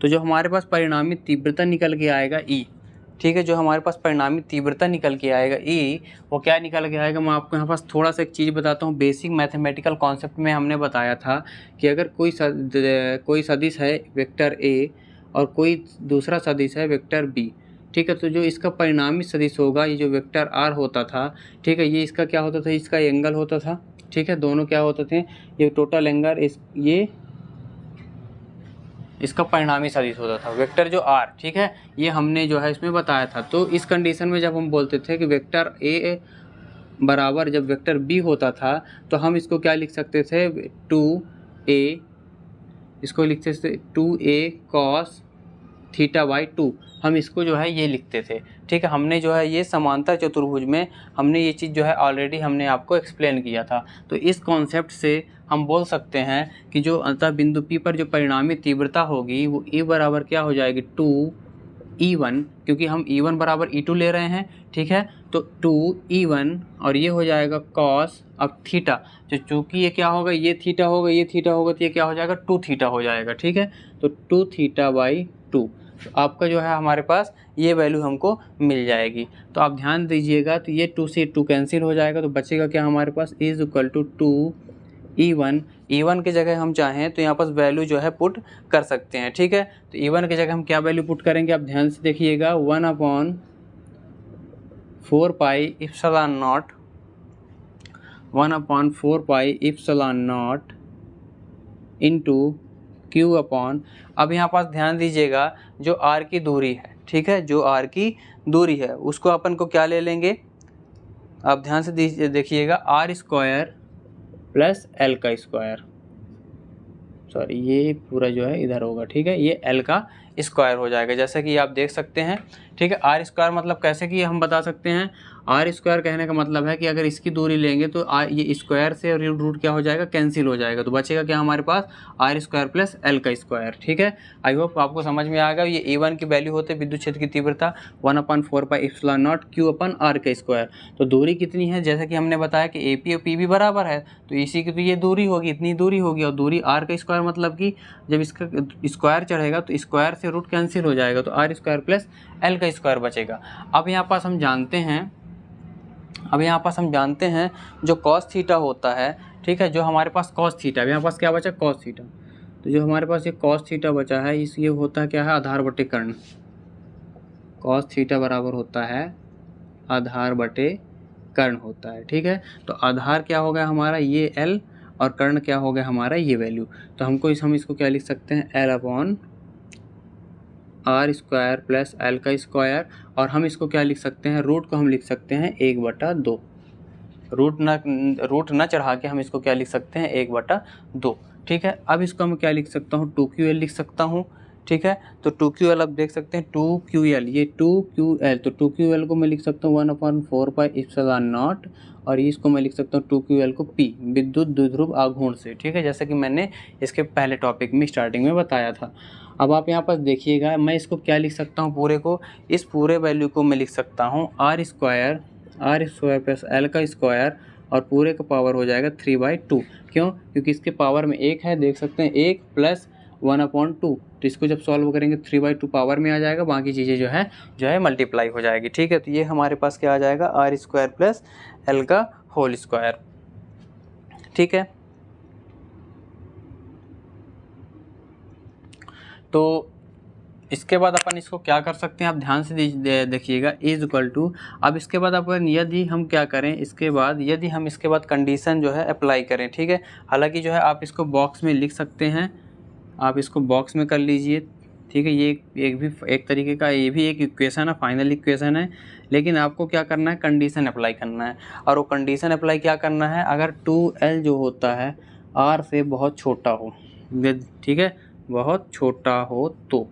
Speaker 1: तो जो हमारे पास परिणामी तीव्रता निकल के आएगा E, ठीक है, जो हमारे पास परिणामी तीव्रता निकल के आएगा E, वो क्या निकल के आएगा, मैं आपको यहाँ पास थोड़ा सा एक चीज़ बताता हूँ। बेसिक मैथमेटिकल कॉन्सेप्ट में हमने बताया था कि अगर कोई सदिश है वेक्टर A और कोई दूसरा सदिश है वेक्टर B, ठीक है, तो जो इसका परिणामी सदिश होगा, ये जो वेक्टर R होता था, ठीक है, ये इसका क्या होता था, इसका एंगल होता था, ठीक है, दोनों क्या होते थे, ये टोटल एंगल, ये इसका परिणामी सदिश होता था वेक्टर जो R, ठीक है, ये हमने जो है इसमें बताया था। तो इस कंडीशन में जब हम बोलते थे कि वेक्टर A बराबर जब वेक्टर B होता था तो हम इसको क्या लिख सकते थे, 2A, इसको लिखते थे 2A cos थीटा बाई 2, हम इसको जो है ये लिखते थे, ठीक है। हमने जो है ये समांतर चतुर्भुज में हमने ये चीज़ जो है ऑलरेडी हमने आपको एक्सप्लेन किया था। तो इस कॉन्सेप्ट से हम बोल सकते हैं कि जो अंतः बिंदु P पर जो परिणामी तीव्रता होगी वो E बराबर क्या हो जाएगी, 2E1, क्योंकि हम E1 बराबर E2 ले रहे हैं, ठीक है, तो 2E1 और ये हो जाएगा cos अब थीटा, जो चूँकि ये क्या होगा, ये थीटा होगा, ये थीटा होगा, तो ये क्या हो जाएगा, 2 थीटा हो जाएगा, ठीक है, तो 2 थीटा बाई 2, तो आपका जो है हमारे पास ये वैल्यू हमको मिल जाएगी। तो आप ध्यान दीजिएगा, तो ये 2 से 2 कैंसिल हो जाएगा, तो बचेगा क्या हमारे पास, is equal to 2E1। E1 की जगह हम चाहें तो यहाँ पास वैल्यू जो है पुट कर सकते हैं, ठीक है। तो E1 की जगह हम क्या वैल्यू पुट करेंगे, आप ध्यान से देखिएगा, 1/4 pi epsilon nought into Q upon, अब यहाँ पास ध्यान दीजिएगा, जो R की दूरी है, ठीक है, जो R की दूरी है उसको अपन को क्या ले लेंगे, आप ध्यान से देखिएगा, R स्क्वायर प्लस L का स्क्वायर, सॉरी ये पूरा जो है इधर होगा, ठीक है, ये L का स्क्वायर हो जाएगा, जैसा कि आप देख सकते हैं, ठीक है। R स्क्वायर मतलब कैसे कि हम बता सकते हैं, R स्क्वायर कहने का मतलब है कि अगर इसकी दूरी लेंगे तो ये स्क्वायर से और रूट क्या हो जाएगा, कैंसिल हो जाएगा, तो बचेगा क्या हमारे पास, R स्क्वायर प्लस L का स्क्वायर, ठीक है। आई होप आपको समझ में आएगा। ये E1 की वैल्यू होते विद्युत क्षेत्र की तीव्रता 1/4 pi epsilon nought Q upon R का स्क्वायर। तो दूरी कितनी है, जैसा कि हमने बताया कि AP और PB बराबर है, तो इसी की तो ये दूरी होगी, इतनी दूरी होगी, और दूरी R का स्क्वायर मतलब कि जब इसका स्क्वायर चढ़ेगा तो स्क्वायर से रूट कैंसिल हो जाएगा, तो R स्क्वायर प्लस L का स्क्वायर बचेगा। अब यहाँ पास हम जानते हैं जो cos थीटा होता है, ठीक है, जो हमारे पास cos थीटा, यहाँ पास क्या बचा, cos थीटा, तो जो हमारे पास ये cos थीटा बचा है, इस ये होता क्या है, आधार बटे कर्ण, cos थीटा बराबर होता है आधार बटे कर्ण होता है, ठीक है। तो आधार क्या हो गया हमारा, ये L, और कर्ण क्या हो गया हमारा, ये वैल्यू, तो हम इसको क्या लिख सकते हैं, L upon R square plus L का स्क्वायर, और हम इसको क्या लिख सकते हैं, रूट को हम लिख सकते हैं 1/2, रूट ना चढ़ा के हम इसको क्या लिख सकते हैं 1/2, ठीक है। अब इसको मैं क्या लिख सकता हूँ 2QL लिख सकता हूँ, ठीक है। तो 2QL आप देख सकते हैं 2QL, ये 2QL, तो 2QL को मैं लिख सकता हूँ 1/4πε0 और इसको मैं लिख सकता हूँ 2QL को P, विद्युत द्विध्रुव आघूर्ण से, ठीक है, जैसे कि मैंने इसके पहले टॉपिक में स्टार्टिंग में बताया था। अब आप यहाँ पर देखिएगा मैं इसको क्या लिख सकता हूँ, पूरे को, इस पूरे वैल्यू को मैं लिख सकता हूँ r² प्लस l का स्क्वायर और पूरे का पावर हो जाएगा 3/2। क्यों? क्योंकि इसके पावर में 1 है, देख सकते हैं 1 प्लस 1/2, तो इसको जब सॉल्व करेंगे 3/2 पावर में आ जाएगा, बाकी चीज़ें जो है मल्टीप्लाई हो जाएगी, ठीक है। तो ये हमारे पास क्या आ जाएगा r² प्लस l का होल स्क्वायर, ठीक है। तो इसके बाद अपन इसको क्या कर सकते हैं, आप ध्यान से देखिएगा, इज इक्वल टू, अब इसके बाद अपन यदि हम क्या करें, इसके बाद यदि हम इसके बाद कंडीशन जो है अप्लाई करें, ठीक है। हालांकि जो है आप इसको बॉक्स में लिख सकते हैं, आप इसको बॉक्स में कर लीजिए, ठीक है। ये एक तरीके का ये भी एक इक्वेशन है, फाइनल इक्वेशन है, लेकिन आपको क्या करना है कंडीशन अप्लाई करना है। और वो कंडीशन अप्लाई क्या करना है, अगर 2L जो होता है R से बहुत छोटा हो, ठीक है, बहुत छोटा हो तो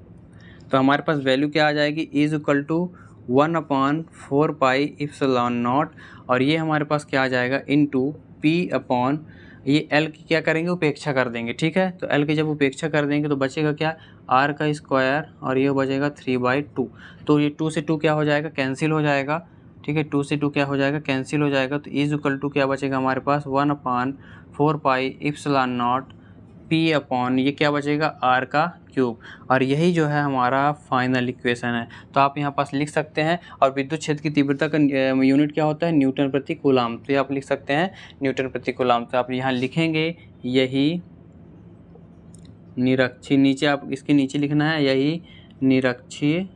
Speaker 1: हमारे पास वैल्यू क्या आ जाएगी, इज इक्वल टू 1/4πε0 और ये हमारे पास क्या आ जाएगा इनटू P अपॉन, ये L की क्या करेंगे उपेक्षा कर देंगे, ठीक है। तो L की जब उपेक्षा कर देंगे तो बचेगा क्या, R का स्क्वायर और ये बचेगा 3/2। तो ये 2 से 2 क्या हो जाएगा, कैंसिल हो जाएगा, ठीक है। 2 से 2 क्या हो जाएगा, कैंसिल हो जाएगा। तो इज इक्वल टू क्या बचेगा हमारे पास 1/4πε0 P अपॉन, ये क्या बचेगा R का क्यूब, और यही जो है हमारा फाइनल इक्वेशन है। तो आप यहाँ पास लिख सकते हैं, और विद्युत क्षेत्र की तीव्रता का यूनिट क्या होता है, न्यूटन प्रति कूलाम, तो आप लिख सकते हैं न्यूटन प्रति कूलाम। तो आप यहाँ लिखेंगे यही निरक्षीय, नीचे आप इसके नीचे लिखना है, यही निरक्षीय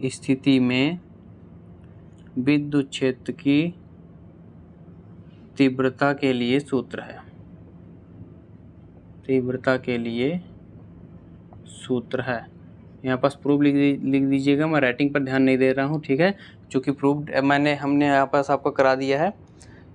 Speaker 1: स्थिति में विद्युत क्षेत्र की तीव्रता के लिए सूत्र है, तीव्रता के लिए सूत्र है। यहाँ पास प्रूफ लिख दीजिएगा, मैं राइटिंग पर ध्यान नहीं दे रहा हूँ, ठीक है, क्योंकि प्रूफ हमने यहाँ पास आपको करा दिया है।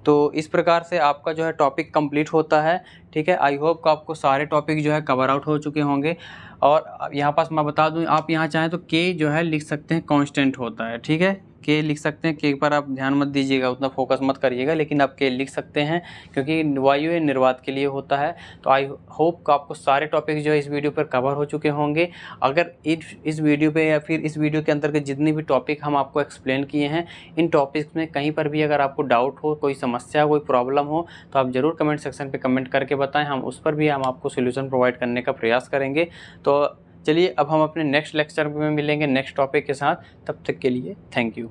Speaker 1: तो इस प्रकार से आपका जो है टॉपिक कंप्लीट होता है, ठीक है। आई होप कि आपको सारे टॉपिक जो है कवर आउट हो चुके होंगे। और यहाँ पास मैं बता दूँ, आप यहाँ चाहें तो के जो है लिख सकते हैं, कांस्टेंट होता है, ठीक है, के लिख सकते हैं। के पर आप ध्यान मत दीजिएगा, उतना फोकस मत करिएगा, लेकिन आप के लिख सकते हैं क्योंकि वायु निर्वात के लिए होता है। तो आई होप कि आपको सारे टॉपिक जो है इस वीडियो पर कवर हो चुके होंगे। अगर इस वीडियो पे या फिर इस वीडियो के अंतर्गत जितने भी टॉपिक हम आपको एक्सप्लेन किए हैं, इन टॉपिक्स में कहीं पर भी अगर आपको डाउट हो, कोई समस्या, कोई प्रॉब्लम हो, तो आप ज़रूर कमेंट सेक्शन पर कमेंट करके बताएँ, हम उस पर भी हम आपको सोल्यूशन प्रोवाइड करने का प्रयास करेंगे। तो चलिए अब हम अपने नेक्स्ट लेक्चर में मिलेंगे नेक्स्ट टॉपिक के साथ, तब तक के लिए थैंक यू।